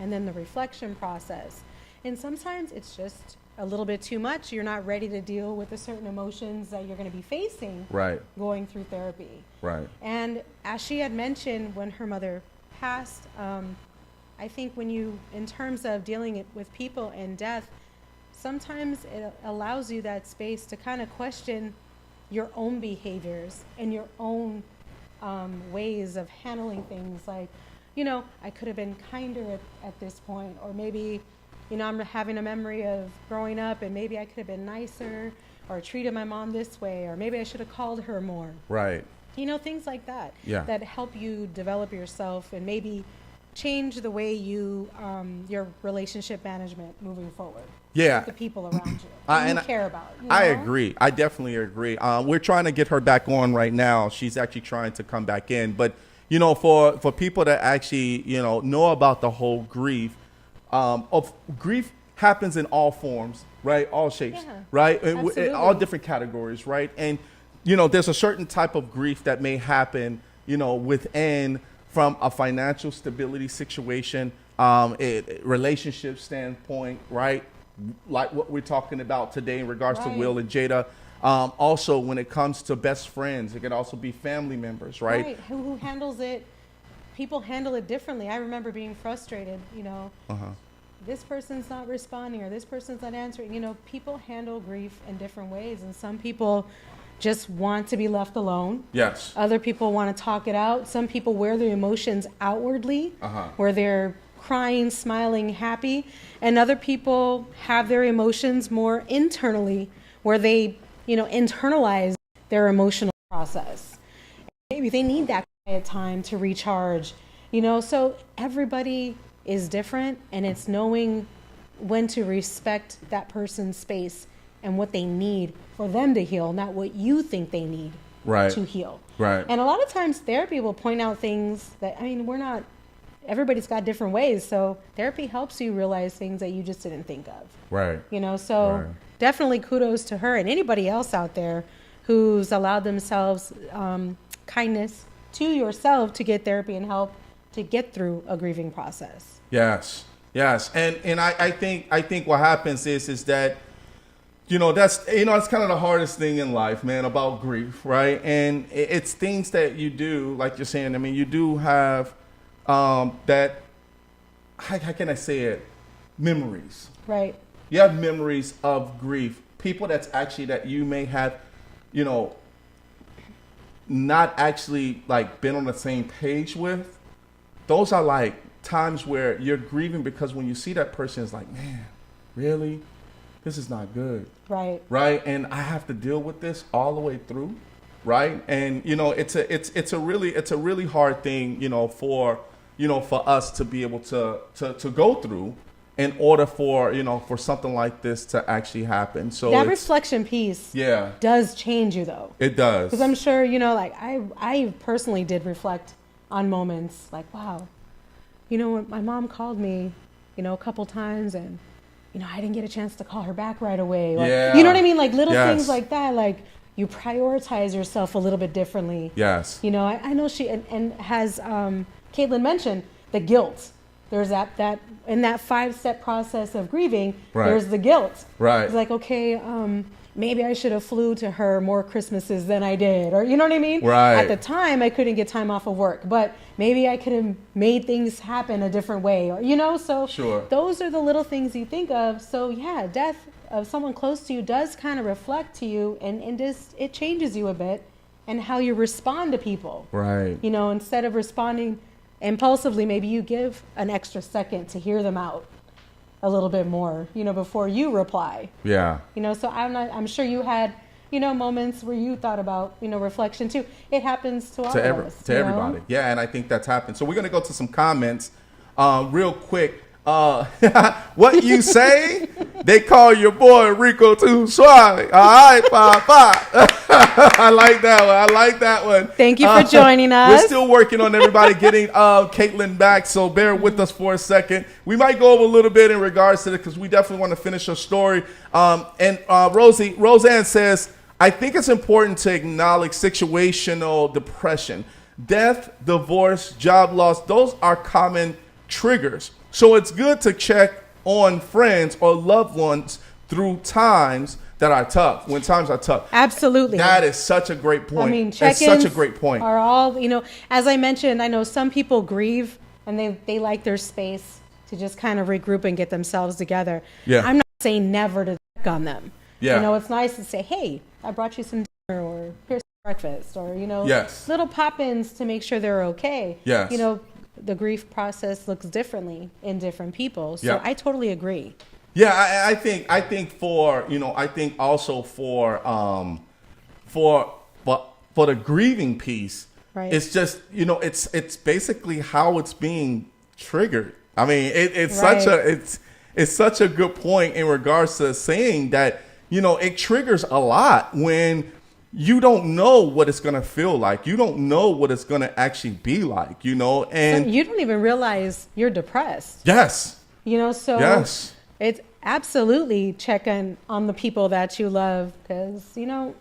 and then the reflection process. And sometimes it's just a little bit too much. You're not ready to deal with the certain emotions that you're going to be facing. Right. Going through therapy. Right. And as she had mentioned when her mother passed, I think in terms of dealing with people and death, sometimes it allows you that space to kind of question your own behaviors and your own ways of handling things. Like, I could have been kinder at this point, or maybe, I'm having a memory of growing up and maybe I could have been nicer or treated my mom this way, or maybe I should have called her more. Right. Things like that. Yeah. That help you develop yourself and maybe change the way you your relationship management moving forward. Yeah. With the people around you care about. I agree. I definitely agree. We're trying to get her back on right now. She's actually trying to come back in. But, for people that actually, know about the whole grief, of grief happens in all forms, right? All shapes, right? In all different categories, right? And, there's a certain type of grief that may happen, within from a financial stability situation, relationship standpoint, right? Like what we're talking about today in regards to Will and Jada. Also, when it comes to best friends, it could also be family members, right? Right. Who handles it? People handle it differently. I remember being frustrated, this person's not responding or this person's not answering. People handle grief in different ways, and some people just want to be left alone. Yes. Other people want to talk it out. Some people wear their emotions outwardly, where they're crying, smiling, happy, and other people have their emotions more internally, where they internalize their emotional process. Maybe they need that quiet time to recharge, so everybody is different, and it's knowing when to respect that person's space and what they need for them to heal, not what you think they need to heal. Right. And a lot of times therapy will point out things that, everybody's got different ways. So therapy helps you realize things that you just didn't think of. Right. Definitely kudos to her and anybody else out there who's allowed themselves kindness to yourself to get therapy and help to get through a grieving process. Yes. And I think what happens is that, that's, it's kind of the hardest thing in life, man, about grief, right? And it's things that you do, like you're saying, you do have that, how can I say it? Memories. Right. You have memories of grief. People that you may have, not actually like been on the same page with. Those are like times where you're grieving because when you see that person, it's like, man, really? This is not good. Right. Right. And I have to deal with this all the way through. Right. And, it's a really hard thing, for us to be able to go through in order for something like this to actually happen. So that reflection piece does change you, though. It does. Because I'm sure, I personally did reflect on moments like, wow, when my mom called me, a couple times and, I didn't get a chance to call her back right away. Or, you know what I mean? Like little things like that, like you prioritize yourself a little bit differently. Yes. I know she, and has Caitlin mentioned the guilt. There's that in that 5-step process of grieving, there's the guilt. Right. It's like, okay, maybe I should have flew to her more Christmases than I did. Or, you know what I mean? Right. At the time, I couldn't get time off of work. But maybe I could have made things happen a different way. Or, so those are the little things you think of. So, yeah, death of someone close to you does kind of reflect to you. And just, it changes you a bit and how you respond to people. Right. Instead of responding impulsively, maybe you give an extra second to hear them out a little bit more, before you reply. Yeah. So I'm sure you had, moments where you thought about, reflection too. It happens to all of us. To everybody. Yeah, and I think that's happened. So we're going to go to some comments real quick. What you say? They call your boy Rico too Suave. All right, five. I like that one. Thank you for joining us. We're still working on everybody getting Caitlin back, so bear with us for a second. We might go over a little bit in regards to it because we definitely want to finish her story. And Roseanne says, I think it's important to acknowledge situational depression. Death, divorce, job loss, those are common triggers. So it's good to check on friends or loved ones through times that are tough, when times are tough. Absolutely. That is such a great point. Check-ins That's such a great point. Are all, as I mentioned, I know some people grieve and they like their space to just kind of regroup and get themselves together. Yeah. I'm not saying never to check on them. Yeah. It's nice to say, hey, I brought you some dinner or here's some breakfast or, little pop-ins to make sure they're okay. Yes. The grief process looks differently in different people. So I totally agree. Yeah, I think for I think also for the grieving piece, it's just it's basically how it's being triggered. I mean, it's such a good point in regards to saying that it triggers a lot when you don't know what it's going to feel like. You don't know what it's going to actually be like, you know, and So you don't even realize you're depressed. yes, You know, so yes, it's absolutely checking on the people that you love, because, you know,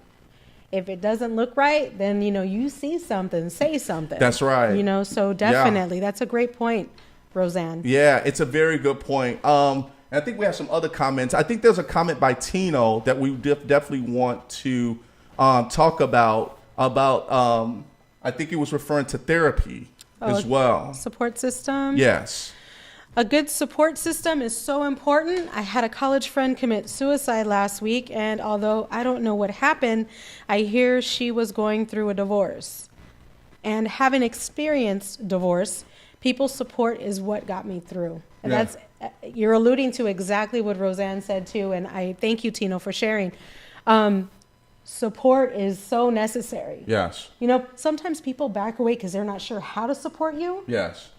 if it doesn't look right, then, you know, you see something, say something. That's right. You know, so definitely, that's a great point, Roseanne. yeah, it's a very good point. I think we have some other comments. I think there's a comment by Tino that we definitely want to talk about. I think he was referring to therapy as well. Support system. Yes. A good support system is so important. I had a college friend commit suicide last week, and although I don't know what happened, I hear she was going through a divorce. And having experienced divorce, people's support is what got me through. And Yeah. you're alluding to exactly what Roseanne said too, and I thank you, Tino, for sharing. Support is so necessary. Yes. You know, sometimes people back away because they're not sure how to support you. Yes.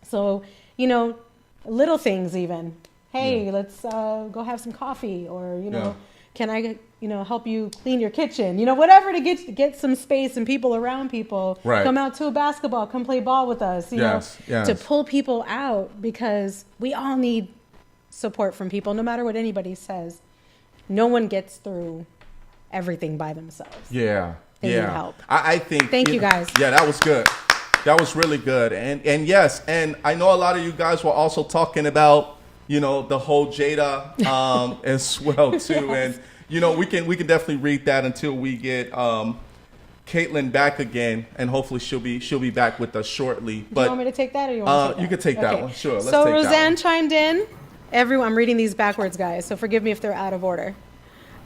So, you know, little things even. Hey, let's go have some coffee, or, you know, can I, you know, help you clean your kitchen? You know, whatever to get some space and people around people. Right. Come out to a basketball, come play ball with us, you know, to pull people out, because we all need support from people, no matter what anybody says. No one gets through everything by themselves. Yeah. They need help. I think. Thank you, guys. Yeah, that was good. That was really good. And yes, and I know a lot of you guys were also talking about, you know, the whole Jada as well too. Yes. And you know, we can definitely read that until we get Caitlin back again, and hopefully she'll be back with us shortly. Do But you want me to take that, or you want to take that? you can take that one. Sure. Let's So take that Roseanne one. chimed in. Everyone, I'm reading these backwards, guys, so forgive me if they're out of order.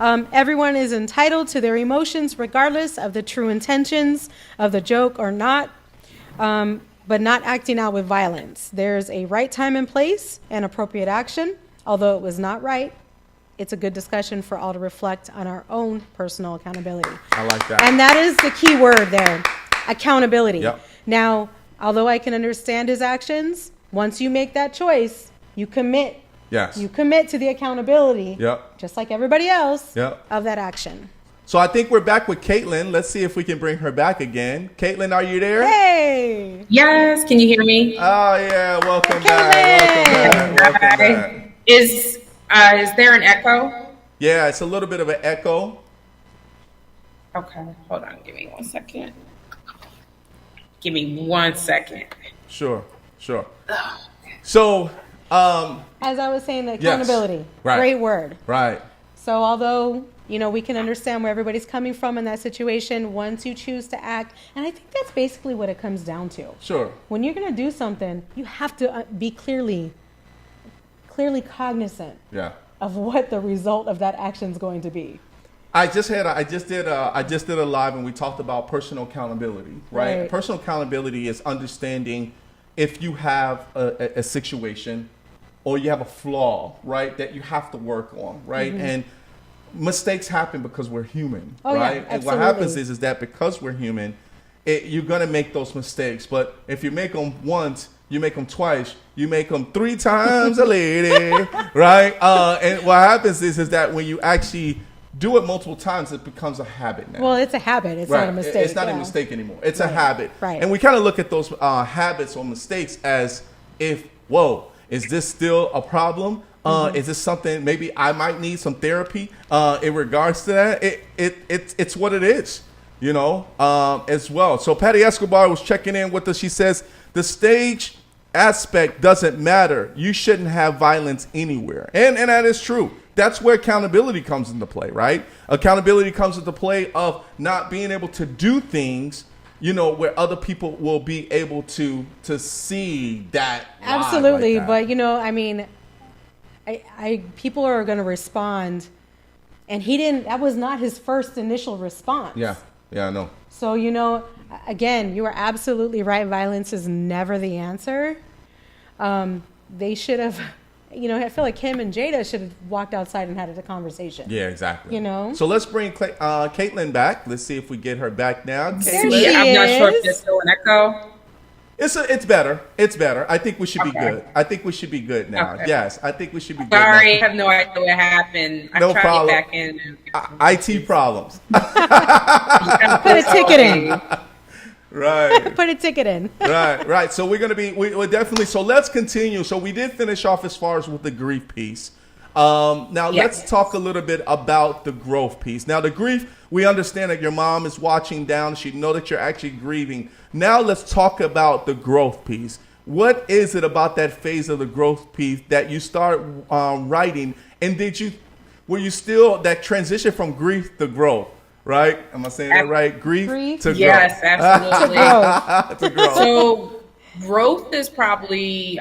Everyone is entitled to their emotions regardless of the true intentions of the joke or not, but not acting out with violence. There's a right time and place and appropriate action. Although it was not right, it's a good discussion for all to reflect on our own personal accountability. I like that. And that is the key word there, accountability. Yep. Now, although I can understand his actions, once you make that choice, you commit. Yes. You commit to the accountability, Yep. just like everybody else, Yep. of that action. So I think we're back with Caitlin. Let's see if we can bring her back again. Caitlin, are you there? Hey! Yes, can you hear me? Oh yeah, welcome back. Welcome back. Is there an echo? Yeah, it's a little bit of an echo. Okay, hold on, give me 1 second. Give me 1 second. Sure. So, As I was saying, the accountability, Yes. Right. great word. right. So although, you know, we can understand where everybody's coming from in that situation, once you choose to act, and I think that's basically what it comes down to. Sure. When you're going to do something, you have to be clearly cognizant Yeah. of what the result of that action is going to be. I just did a live, and we talked about personal accountability, right? Right. Personal accountability is understanding if you have a situation or you have a flaw, right, that you have to work on, right? Mm-hmm. And mistakes happen because we're human, Oh, yeah, right? And what absolutely. happens is that because we're human, you're gonna make those mistakes. But if you make them once, you make them twice, you make them 3 times a lady, right? And what happens is that when you actually do it multiple times, it becomes a habit now. Well, it's a habit. It's Right. not a mistake. It's not a yeah. mistake anymore. It's a Right. habit. Right. And we kind of look at those habits or mistakes as if, whoa, is this still a problem? Is this something maybe I might need some therapy in regards to that? It's what it is, you know, as well. So Patty Escobar was checking in with us. She says the stage aspect doesn't matter. You shouldn't have violence anywhere. And that is true. That's where accountability comes into play, right? Accountability comes into play of not being able to do things, you know, where other people will be able to see that. live Absolutely, like that. but you know, I mean, I people are going to respond, and he didn't. That was not his first initial response. Yeah, I know. So you know, again, you are absolutely right. Violence is never the answer. They should have. You know, I feel like him and Jada should have walked outside and had a conversation. Yeah, exactly. You know? So let's bring Caitlin back. Let's see if we get her back now. There Caitlin. she I'm not sure if is. there's still an echo. It's better. It's better. I think we should be Okay. good. I think we should be good now. Okay. Yes, I think we should be good Sorry, I now. have no idea what happened. I No tried problem. to get back in. IT problems. Put a ticket in. Right. Put a ticket in. Right. So we're we're definitely, so let's continue. So we did finish off as far as with the grief piece. Now Yes. let's talk a little bit about the growth piece. Now the grief, we understand that your mom is watching down. She know that you're actually grieving. Now let's talk about the growth piece. What is it about that phase of the growth piece that you start writing? And were you still that transition from grief to growth? Right? Am I saying that right? Grief to growth. Yes, absolutely. To growth. So growth is probably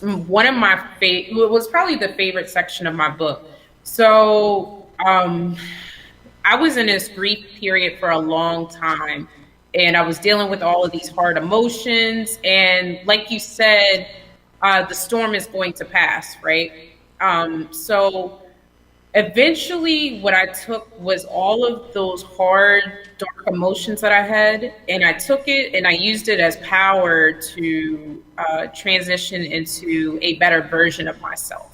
one of my favorite, was probably the favorite section of my book. So I was in this grief period for a long time, and I was dealing with all of these hard emotions. And like you said, the storm is going to pass, right? So eventually what I took was all of those hard, dark emotions that I had, and I took it and I used it as power to transition into a better version of myself.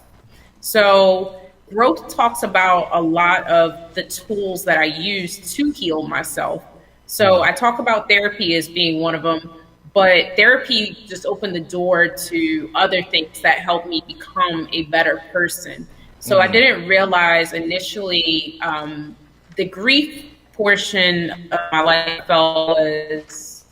So growth talks about a lot of the tools that I use to heal myself. So I talk about therapy as being one of them, but therapy just opened the door to other things that helped me become a better person. So I didn't realize initially the grief portion of my life was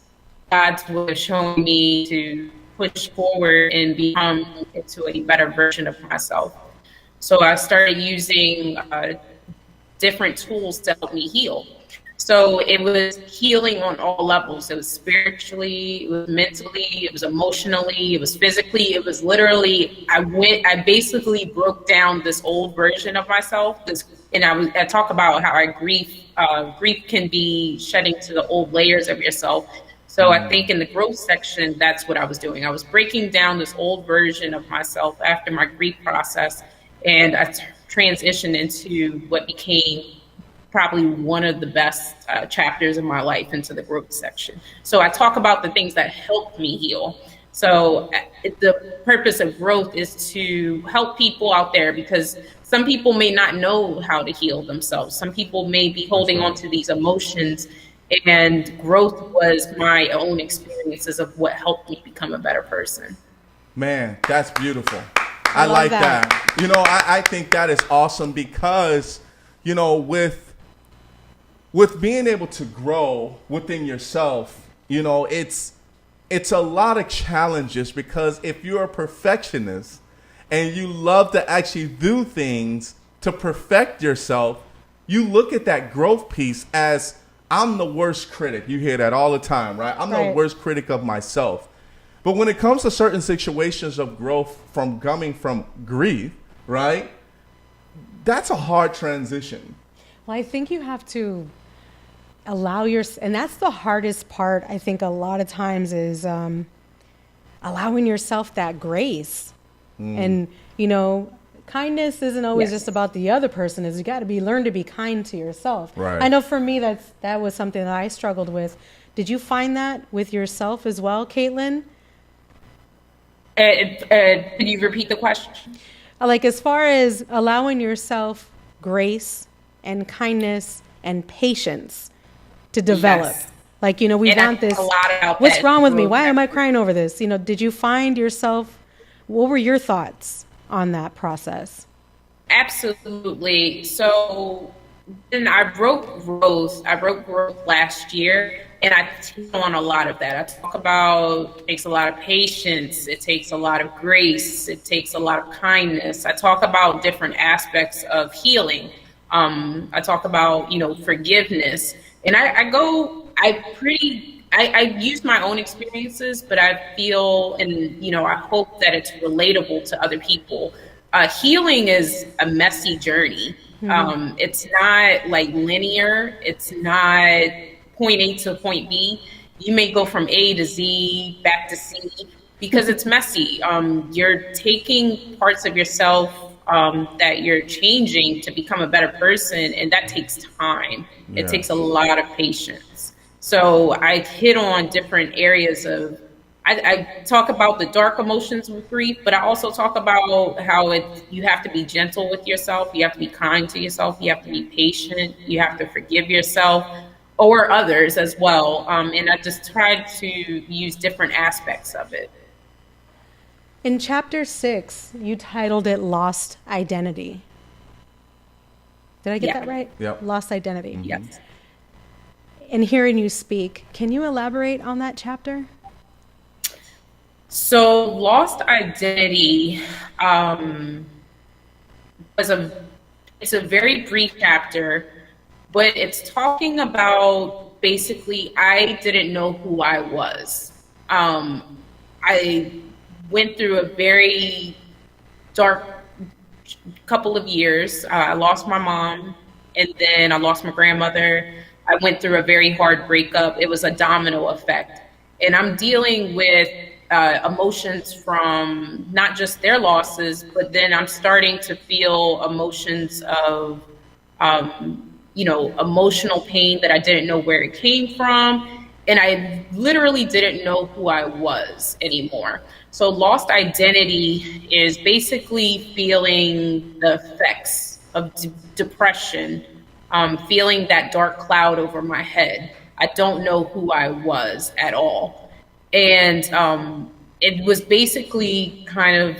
God's way of showing me to push forward and become into a better version of myself. So I started using different tools to help me heal. So it was healing on all levels. It was spiritually, it was mentally, it was emotionally, it was physically, it was literally, I basically broke down this old version of myself. And I talk about how grief can be shedding to the old layers of yourself. So I think in the growth section, that's what I was doing. I was breaking down this old version of myself after my grief process. And I transitioned into what became probably one of the best chapters of my life, into the growth section. So I talk about the things that helped me heal. So the purpose of growth is to help people out there, because some people may not know how to heal themselves. Some people may be holding on to these emotions, and growth was my own experiences of what helped me become a better person. Man, that's beautiful. I love like that. that. You know, I think that is awesome because, you know, with being able to grow within yourself, you know, it's a lot of challenges, because if you're a perfectionist and you love to actually do things to perfect yourself, you look at that growth piece as, I'm the worst critic. You hear that all the time, right? I'm the Right. worst critic of myself. But when it comes to certain situations of growth from coming from grief, right? That's a hard transition. Well, I think you have to allow and that's the hardest part, I think, a lot of times is allowing yourself that grace. And, you know, kindness isn't always Yes. just about the other person. Is you got to learn to be kind to yourself. Right. I know for me, that was something that I struggled with. Did you find that with yourself as well, Caitlin? Can you repeat the question? Like, as far as allowing yourself grace and kindness and patience to develop. Yes. Like, you know, we And I want think this. a lot about What's that wrong with me? growth Why am I crying over this? You know, did you find yourself, what were your thoughts on that process? Absolutely. So then I wrote growth last year, and I take on a lot of that. I talk about it takes a lot of patience, it takes a lot of grace, it takes a lot of kindness. I talk about different aspects of healing. I talk about, you know, forgiveness, and I use my own experiences, but I feel, and, you know, I hope that it's relatable to other people. Healing is a messy journey. It's not like linear. It's not point A to point B. You may go from A to Z, back to C, because it's messy. You're taking parts of yourself that you're changing to become a better person, and that takes time. It takes a lot of patience. So I hit on different areas of, I talk about the dark emotions with grief, but I also talk about how you have to be gentle with yourself. You have to be kind to yourself. You have to be patient. You have to forgive yourself or others as well. And I just tried to use different aspects of it. In chapter 6, you titled it Lost Identity. Did I get that right? Yep. Lost Identity. Yes. In hearing you speak, can you elaborate on that chapter? So Lost Identity it's a very brief chapter, but it's talking about basically I didn't know who I was. I went through a very dark couple of years. I lost my mom, and then I lost my grandmother. I went through a very hard breakup. It was a domino effect. And I'm dealing with emotions from not just their losses, but then I'm starting to feel emotions of, emotional pain that I didn't know where it came from. And I literally didn't know who I was anymore. So lost identity is basically feeling the effects of depression, feeling that dark cloud over my head. I don't know who I was at all. And it was basically kind of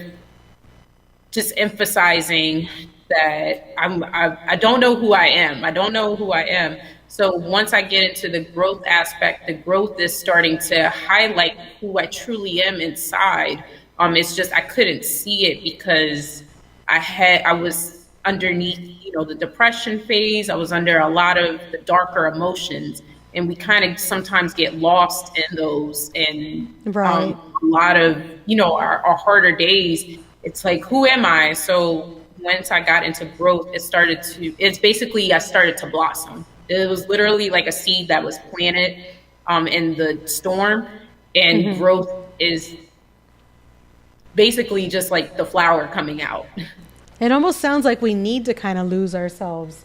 just emphasizing that I don't know who I am. I don't know who I am. So once I get into the growth aspect, the growth is starting to highlight who I truly am inside. It's just I couldn't see it because I was underneath, the depression phase. I was under a lot of the darker emotions, and we kind of sometimes get lost in those. And Right. A lot of our harder days, it's like, who am I? So once I got into growth, I started to blossom. It was literally like a seed that was planted in the storm, and growth is basically just like the flower coming out. It almost sounds like we need to kind of lose ourselves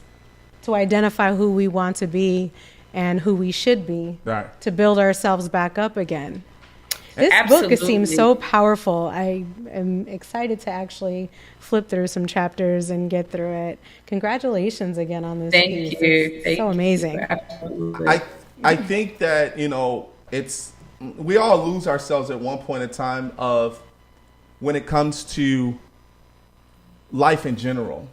to identify who we want to be and who we should be, Right. to build ourselves back up again. This book it seems Absolutely. so powerful. I am excited to actually flip through some chapters and get through it. Congratulations again on this Thank piece. you. It's Thank so you. amazing. Absolutely. I think that we all lose ourselves at one point in time of when it comes to life in general,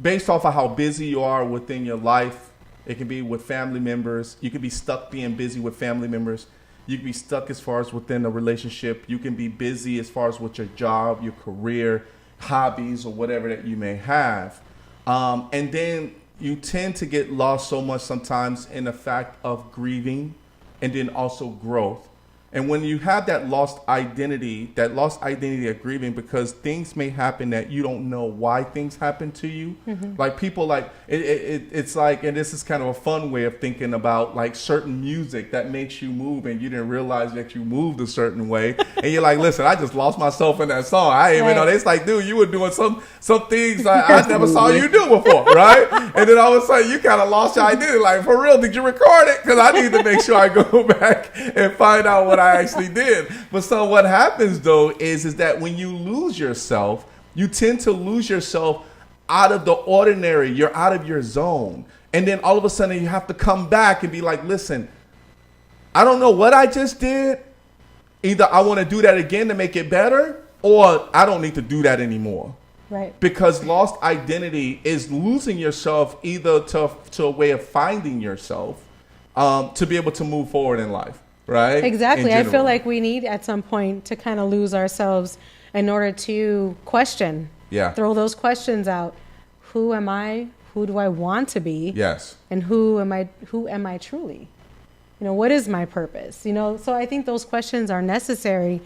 based off of how busy you are within your life. It can be with family members. You can be stuck being busy with family members. You can be stuck as far as within a relationship. You can be busy as far as with your job, your career, hobbies, or whatever that you may have. And then you tend to get lost so much sometimes in the fact of grieving and then also growth. And when you have that lost identity of grieving, because things may happen that you don't know why things happen to you. Like people it's like, and this is kind of a fun way of thinking about like certain music that makes you move and you didn't realize that you moved a certain way. And you're like, listen, I just lost myself in that song. I didn't even know. It's like, dude, you were doing some things I never saw you do before, right? And then all of a sudden you kind of lost your identity. Like, for real, did you record it? Because I need to make sure I go back and find out what I actually did. But so what happens though is that when you lose yourself, you tend to lose yourself out of the ordinary. You're out of your zone. And then all of a sudden you have to come back and be like, listen, I don't know what I just did. Either I want to do that again to make it better, or I don't need to do that anymore. Right. Because lost identity is losing yourself either to a way of finding yourself to be able to move forward in life. Right? Exactly. In I feel general. like we need at some point to kind of lose ourselves in order to question. Yeah. Throw those questions out. Who am I? Who do I want to be? Yes. And who am I truly? What is my purpose? So I think those questions are necessary.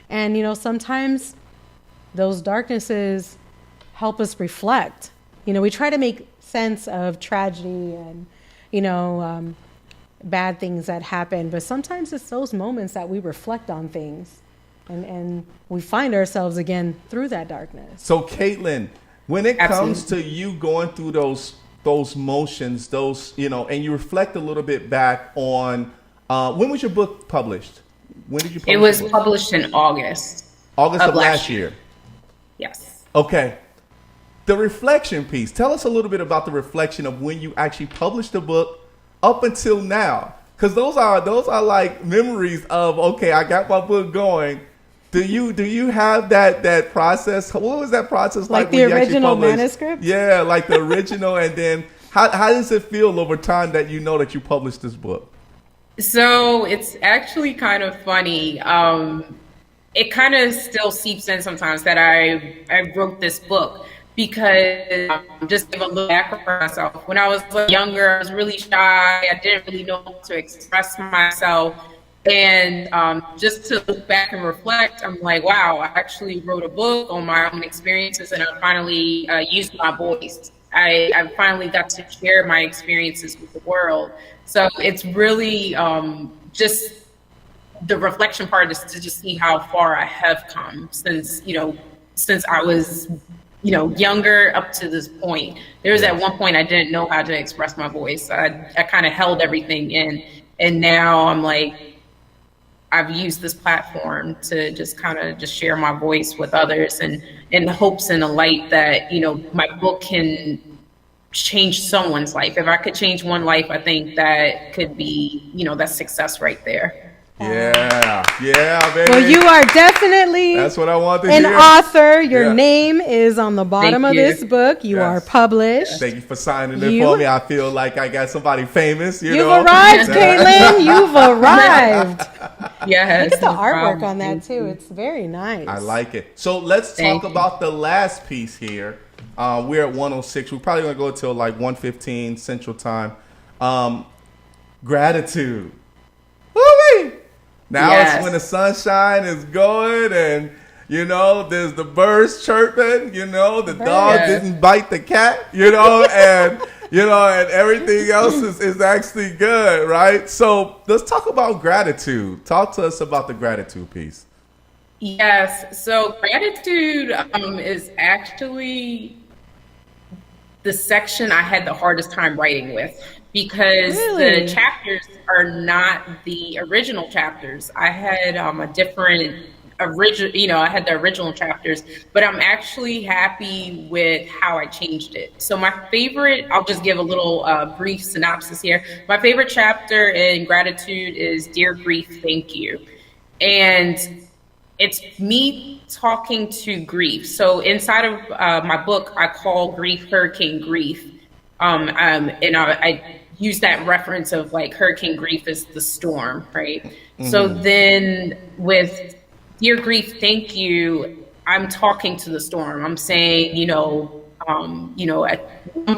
And, sometimes those darknesses help us reflect. We try to make sense of tragedy and, bad things that happen, but sometimes it's those moments that we reflect on things and we find ourselves again through that darkness. So Caitlin, when it comes Absolutely. to you going through those motions, and you reflect a little bit back on When was your book published? When did you publish It was the book? published in August. August of last year. Yes. Okay. The reflection piece. Tell us a little bit about the reflection of when you actually published the book up until now. Because those are like memories of, okay, I got my book going. Do you have that process? What was that process like? Like the original manuscript? Yeah, like the original. And then how does it feel over time that you know that you published this book? So it's actually kind of funny. It kind of still seeps in sometimes that I wrote this book because just give a little background for myself. When I was younger, I was really shy. I didn't really know how to express myself. And just to look back and reflect, I'm like, wow, I actually wrote a book on my own experiences, and I finally used my voice. I finally got to share my experiences with the world. So it's really just the reflection part is to just see how far I have come since I was, younger up to this point. There was at one point I didn't know how to express my voice. I kind of held everything in. And now I'm like, I've used this platform to just kind of just share my voice with others, and in the hopes and the light that, my book can change someone's life. If I could change one life, I think that could be, that's success right there. Yeah, baby. Well, you are definitely that's what I want to an hear. author. Your name is on the bottom of this book. You are published. Thank you for signing it for me. I feel like I got somebody famous. You've arrived, Caitlin. You've arrived. Yes. Look at the artwork on that too. It's very nice. I like it. So let's talk about the last piece here. We're at 106. We're probably gonna go until like 1:15 Central Time. Gratitude. Woo-wee! Now it's when the sunshine is going, and there's the birds chirping. The dog didn't bite the cat. And everything else is actually good, right? So let's talk about gratitude. Talk to us about the gratitude piece. Yes. So gratitude is actually the section I had the hardest time writing with, because the chapters are not the original chapters. I had a different original, I had the original chapters, but I'm actually happy with how I changed it. So my favorite, I'll just give a little brief synopsis here. My favorite chapter in gratitude is Dear Grief, Thank You. And it's me talking to grief. So inside of my book, I call grief Hurricane Grief. And I use that reference of like hurricane grief is the storm, right? Mm-hmm. So then with Dear Grief, Thank You, I'm talking to the storm. I'm saying, at one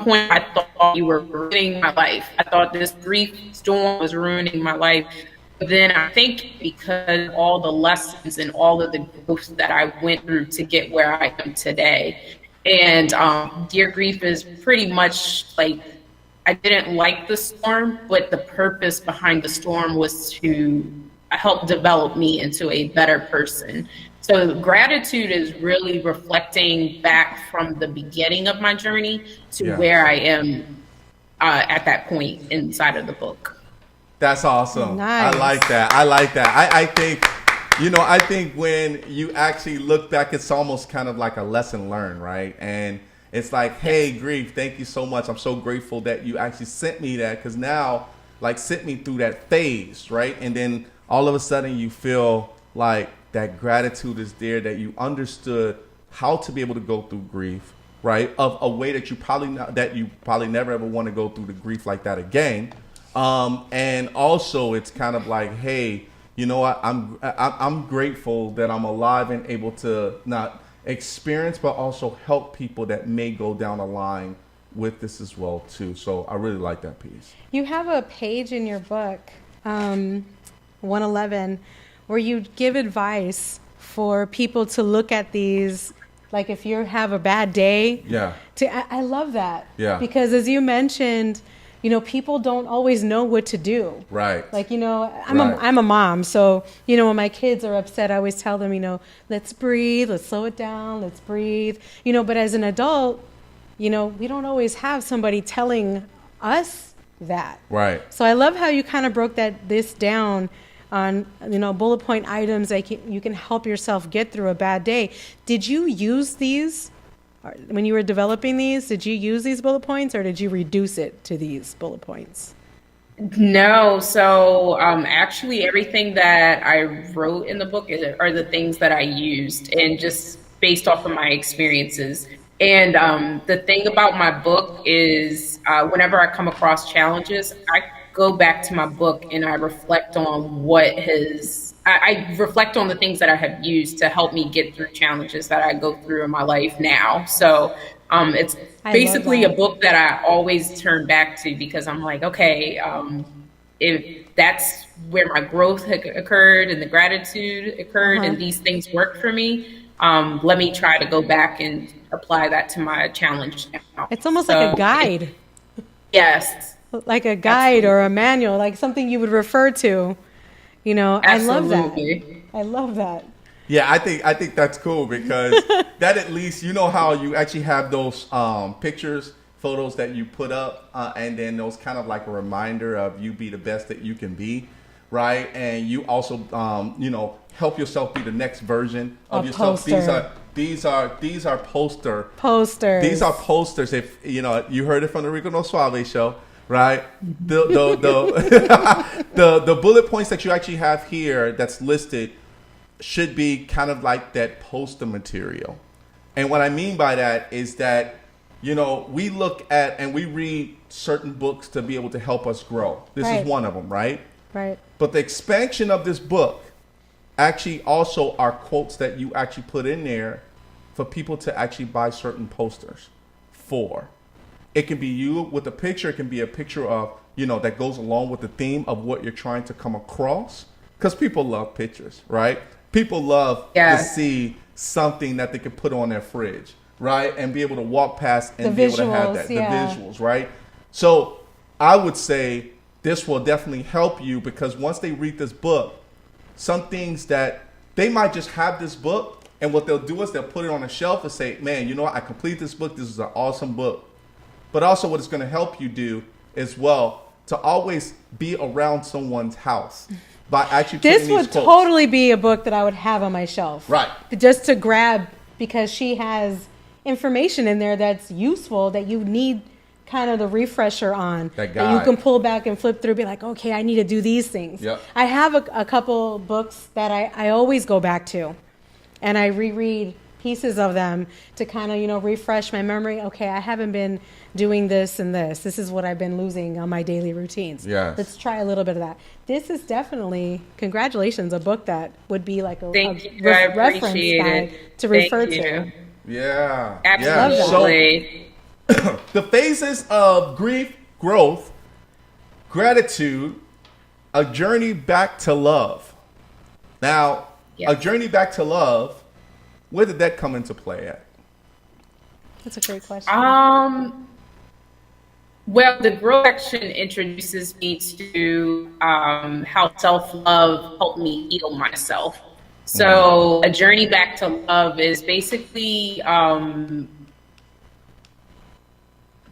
point I thought you were ruining my life. I thought this grief storm was ruining my life. But then I think because of all the lessons and all of the growth that I went through to get where I am today. And Dear Grief is pretty much like, I didn't like the storm, but the purpose behind the storm was to help develop me into a better person. So gratitude is really reflecting back from the beginning of my journey to where I am at that point inside of the book. That's awesome. Nice. I like that. I think when you actually look back, it's almost kind of like a lesson learned, right? And it's like, hey, Grief, thank you so much. I'm so grateful that you actually sent me that, because now, like, sent me through that phase, right? And then all of a sudden you feel like that gratitude is there, that you understood how to be able to go through grief, right? Of a way that you probably never ever want to go through the grief like that again. And also it's kind of like, hey, you know what? I'm grateful that I'm alive and able to not experience, but also help people that may go down the line with this as well too. So I really like that piece. You have a page in your book, 111, where you give advice for people to look at these, like if you have a bad day. Yeah. I love that. Yeah. Because as you mentioned, people don't always know what to do. Right. Like, I'm a mom. So, when my kids are upset, I always tell them, let's breathe, let's slow it down, let's breathe. But as an adult, we don't always have somebody telling us that. Right. So I love how you kind of broke this down on, bullet point items that you can help yourself get through a bad day. Did you use these when you were developing these? Did you use these bullet points, or did you reduce it to these bullet points? No, so actually everything that I wrote in the book are the things that I used, and just based off of my experiences. And the thing about my book is whenever I come across challenges, I go back to my book and I reflect on I reflect on the things that I have used to help me get through challenges that I go through in my life now. So it's basically a book that I always turn back to, because I'm like, okay, if that's where my growth occurred and the gratitude occurred and these things worked for me, let me try to go back and apply that to my challenge now. It's almost like a guide. Yes. Like a guide or a manual, like something you would refer to. I love that. I love that. Yeah, I think that's cool, because that, at least, how you actually have those photos that you put up, and then those kind of like a reminder of you be the best that you can be, right? And you also help yourself be the next version of yourself. Poster. These are posters. Posters. These are posters. If you heard it from the Rico No Suave show, right? The bullet points that you actually have here that's listed should be kind of like that poster material. And what I mean by that is that, we look at and we read certain books to be able to help us grow. This is one of them, right? Right. But the expansion of this book actually also are quotes that you actually put in there for people to actually buy certain posters for. It can be you with a picture. It can be a picture of, that goes along with the theme of what you're trying to come across. Because people love pictures, right? People love to see something that they can put on their fridge, right? And be able to walk past and be able to have that. The visuals, right? So I would say this will definitely help you, because once they read this book, some things that they might just have this book, and what they'll do is they'll put it on a shelf and say, man, I complete this book. This is an awesome book. But also what it's going to help you do as well, to always be around someone's house by actually putting this these would quotes. Totally be a book that I would have on my shelf. Right. Just to grab, because she has information in there that's useful, that you need kind of the refresher on, that you can pull back and flip through, be like, okay, I need to do these things. Yep. I have a couple books that I always go back to, and I reread pieces of them to kind of, refresh my memory. Okay, I haven't been doing this and this. This is what I've been losing on my daily routines. Yes. Let's try a little bit of that. This is definitely, congratulations, a book that would be like a reference guide to refer to. Yeah. Absolutely. So, the phases of grief, growth, gratitude, a journey back to love. Now, a journey back to love, where did that come into play at? That's a great question. Well, the growth section introduces me to how self-love helped me heal myself. So a journey back to love is basically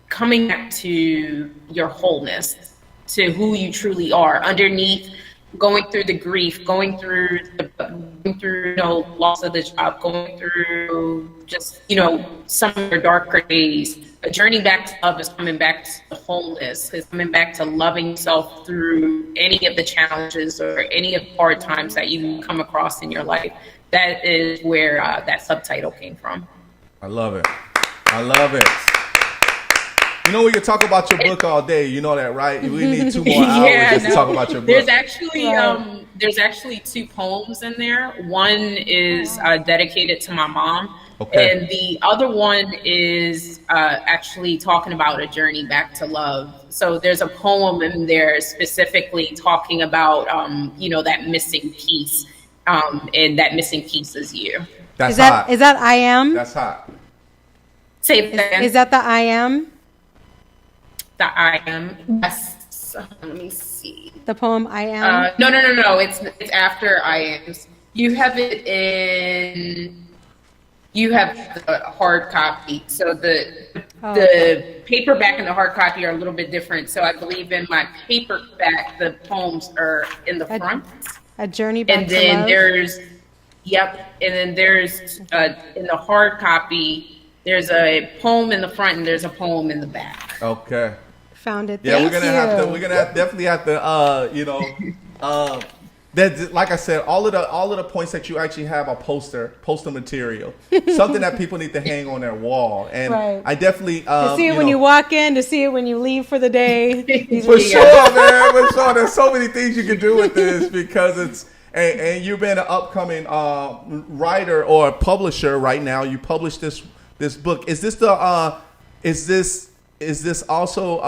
coming back to your wholeness, to who you truly are, underneath going through the grief, going through loss of the job, going through just, some of your darker days. A journey back to love is coming back to wholeness, is coming back to loving yourself through any of the challenges or any of the hard times that you come across in your life. That is where that subtitle came from. I love it. We could talk about your book all day. You know that, right? We need 2 more hours to talk about your book. There's actually 2 poems in there. One is dedicated to my mom. Okay. And the other one is actually talking about a journey back to love. So there's a poem in there specifically talking about, that missing piece. And that missing piece is you. That's hot. Is that I am? That's hot. Say that again. Is that the I am? The I am. Yes. Let me see. The poem I am? No. It's after I am. You have it in... You have the hard copy. So the paperback and the hard copy are a little bit different. So I believe in my paperback, the poems are in the front. A Journey Back And to then Love. there's, and then there's, in the hard copy, there's a poem in the front and there's a poem in the back. Okay. Found it. Yeah, Thank you. definitely have to, that, like I said, all of the points that you actually have are poster material, something that people need to hang on their wall. And Right. I definitely To see it when you walk in, to see it when you leave for the day. for sure, man. For sure, there's so many things you can do with this because it's and you've been an upcoming writer or publisher right now. You published this book. Is this also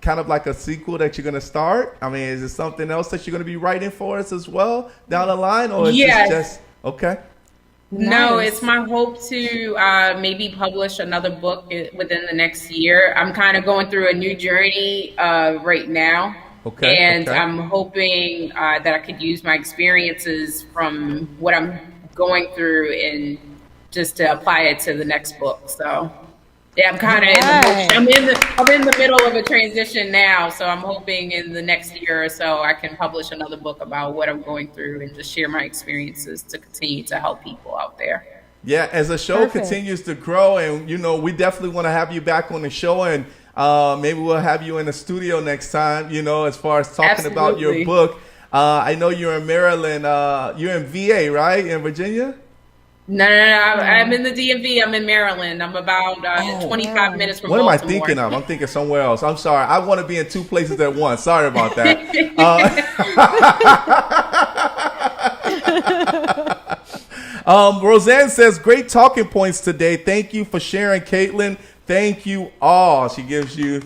kind of like a sequel that you're going to start? I mean, is it something else that you're going to be writing for us as well down the line? Or is this just, okay? No, Nice. it's my hope to maybe publish another book within the next year. I'm kind of going through a new journey right now. Okay. And okay. I'm hoping that I could use my experiences from what I'm going through and just to apply it to the next book. So yeah, I'm kind of I'm in the middle of a transition now. So I'm hoping in the next year or so I can publish another book about what I'm going through and just share my experiences to continue to help people out there. Yeah, as the show Perfect. continues to grow, and we definitely want to have you back on the show, and maybe we'll have you in the studio next time. As far as talking about your Absolutely. book. I know you're in Maryland. You're in VA, right? In Virginia? No, I'm in the DMV. I'm in Maryland. I'm about 25 minutes from What am I Baltimore. thinking of? I'm thinking somewhere else. I'm sorry. I want to be in two places at once. Sorry about that. Roseanne says, great talking points today. Thank you for sharing, Caitlin. Thank you all. She gives you.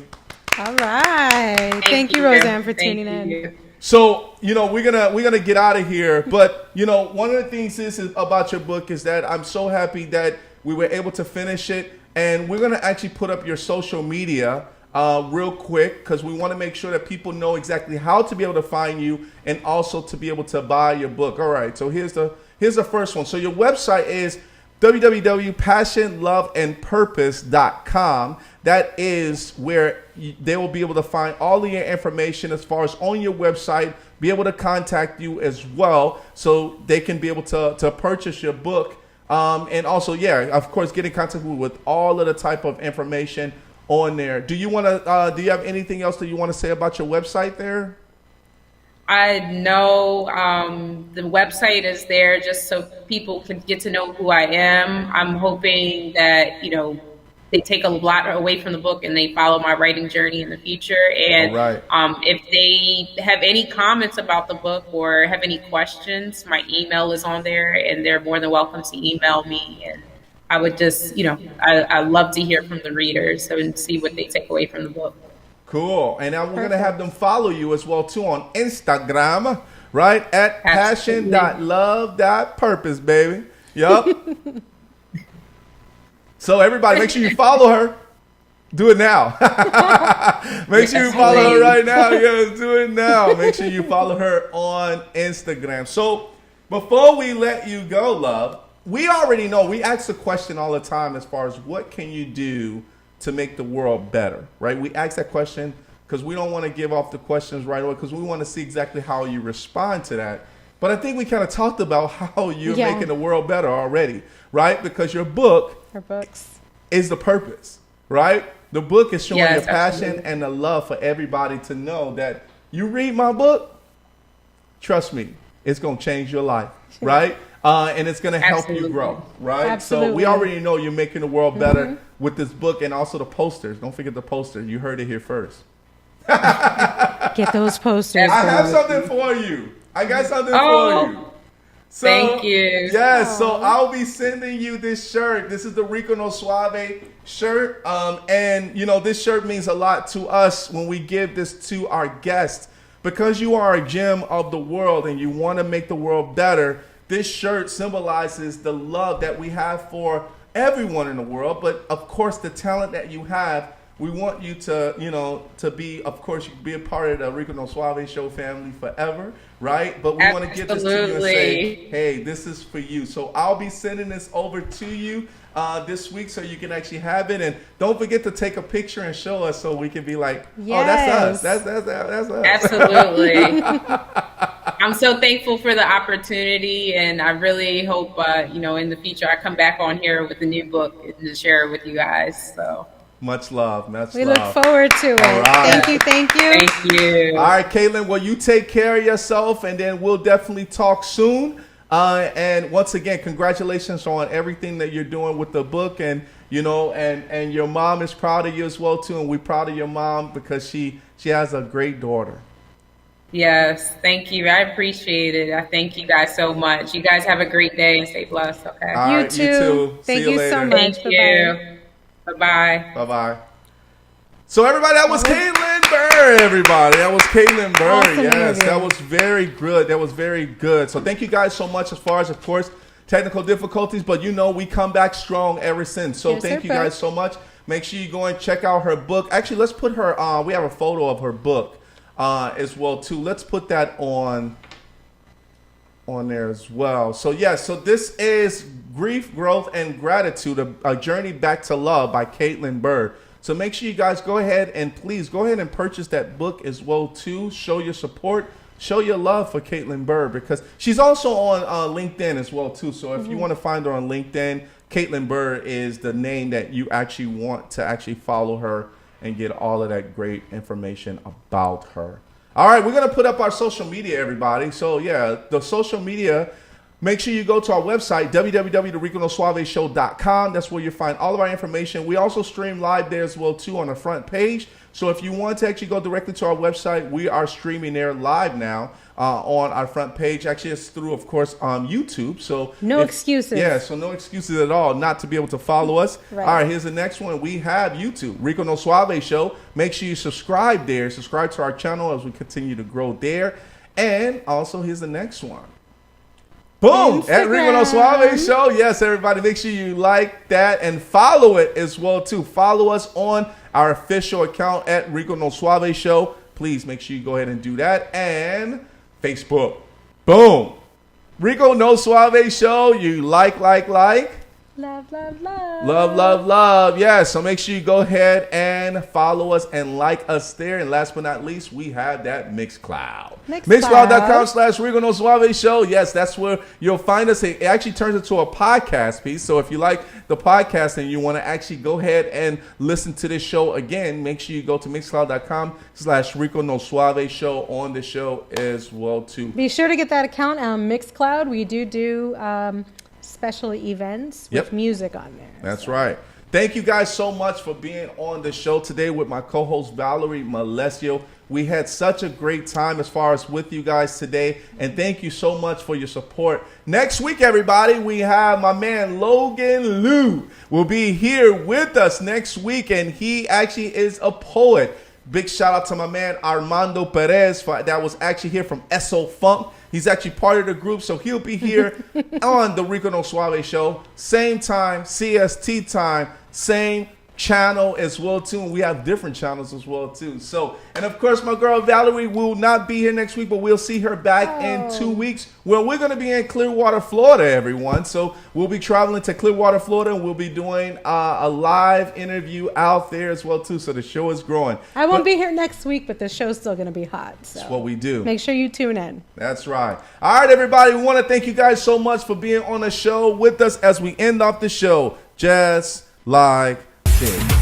All right. Thank you, Roseanne, for tuning in. So, we're gonna get out of here. But, one of the things is about your book is that I'm so happy that we were able to finish it. And we're gonna actually put up your social media real quick because we want to make sure that people know exactly how to be able to find you and also to be able to buy your book. All right. So here's the first one. So your website is www.passionloveandpurpose.com. That is where they will be able to find all of your information as far as on your website, be able to contact you as well so they can be able to purchase your book. And also, of course, get in contact with all of the type of information on there. Do you have anything else that you want to say about your website there? I know the website is there just so people can get to know who I am. I'm hoping that, they take a lot away from the book and they follow my writing journey in the future. And All right. If they have any comments about the book or have any questions, my email is on there and they're more than welcome to email me. And I would just, I love to hear from the readers and see what they take away from the book. Cool. And now we're going to have them follow you as well, too, on Instagram, right? At passion.love.purpose, baby. Yup. So everybody, make sure you follow her. Do it now. Make sure you follow her right now. Yes, do it now. Make sure you follow her on Instagram. So before we let you go, love, we already know, we ask the question all the time as far as what can you do to make the world better, right? We ask that question because we don't want to give off the questions right away because we want to see exactly how you respond to that. But I think we kind of talked about how you're making the world better already, right? Because your book is the purpose, right? The book is showing your passion and the love for everybody to know that you read my book, trust me, it's going to change your life, right? And it's going to help you grow, right? Absolutely. So we already know you're making the world better with this book and also the posters. Don't forget the poster. You heard it here first. Get those posters. I have something for you. I got something for you. So, thank you. Yes, so I'll be sending you this shirt. This is the Rico No Suave shirt. And, this shirt means a lot to us when we give this to our guests. Because you are a gem of the world and you want to make the world better, this shirt symbolizes the love that we have for everyone in the world, but of course the talent that you have We want you to, to be, of course, be a part of the Rico No Suave show family forever, right? But we want to get this to you and say, hey, this is for you. So I'll be sending this over to you this week so you can actually have it. And don't forget to take a picture and show us so we can be like, oh, that's us. That's us. Absolutely. I'm so thankful for the opportunity, and I really hope, in the future I come back on here with a new book and to share it with you guys. So. Much love. We look forward to it. All right. Thank you. Thank you. All right, Caitlin, well, you take care of yourself, and then we'll definitely talk soon. And once again, congratulations on everything that you're doing with the book. And, and your mom is proud of you as well, too. And we're proud of your mom because she has a great daughter. Yes, thank you. I appreciate it. I thank you guys so much. You guys have a great day and stay blessed, okay? All right, you too. Thank See you you later. so much. Thank you. Bye-bye. Bye-bye. So, everybody, that was Caitlin Burr, everybody. That was Caitlin Burr. Awesome yes, interview. that was very good. That was very good. So, thank you guys so much as far as, of course, technical difficulties. But, we come back strong ever since. So, thank you guys so much. Make sure you go and check out her book. Actually, let's put her, we have a photo of her book as well, too. Let's put that on there as well. So, so this is Grief, Growth, and Gratitude, a Journey Back to Love by Caitlin Burr. So make sure you guys go ahead and please go ahead and purchase that book as well, too. Show your support, show your love for Caitlin Burr, because she's also on LinkedIn as well, too. So if you want to find her on LinkedIn, Caitlin Burr is the name that you actually want to actually follow her and get all of that great information about her. All right, we're going to put up our social media, everybody. So, the social media, make sure you go to our website, www.riconosuaveshow.com. That's where you'll find all of our information. We also stream live there as well, too, on the front page. So if you want to actually go directly to our website, we are streaming there live now on our front page. Actually, it's through, of course, YouTube. So no excuses. Yeah, so no excuses at all not to be able to follow us. Right. All right, here's the next one. We have YouTube, Rico No Suave Show. Make sure you subscribe there. Subscribe to our channel as we continue to grow there. And also, here's the next one. Boom! Instagram. At Rico No Suave Show. Yes, everybody, make sure you like that and follow it as well, too. Follow us on our official account at Rico No Suave Show. Please make sure you go ahead and do that. And Facebook. Boom! Rico No Suave Show. You like. Love, love, love. Love, love, love. Yes, so make sure you go ahead and follow us and like us there. And last but not least, we have that Mixcloud. Mixcloud.com/Rico No Suave Show. Yes, that's where you'll find us. It actually turns into a podcast piece. So if you like the podcast and you want to actually go ahead and listen to this show again, make sure you go to Mixcloud.com/Rico No Suave Show on the show as well, too. Be sure to get that account on Mixcloud. We do special events with music on there. That's right. Thank you guys so much for being on the show today with my co-host Valerie Malesio. We had such a great time as far as with you guys today, and thank you so much for your support. Next week, everybody, we have my man Logan Liu will be here with us next week, and he actually is a poet. Big shout out to my man Armando Perez that was actually here from SO Funk. He's actually part of the group, so he'll be here on the Rico No Suave Show. Same time, CST time, same channel as well, too. And we have different channels as well, too. So, and of course, my girl Valerie will not be here next week, but we'll see her back in 2 weeks. Well, we're going to be in Clearwater, Florida, everyone. So we'll be traveling to Clearwater, Florida, and we'll be doing a live interview out there as well, too. So the show is growing. I won't be here next week, but the show's still going to be hot. So that's what we do. Make sure you tune in. That's right. All right, everybody. We want to thank you guys so much for being on the show with us as we end off the show. Just like this.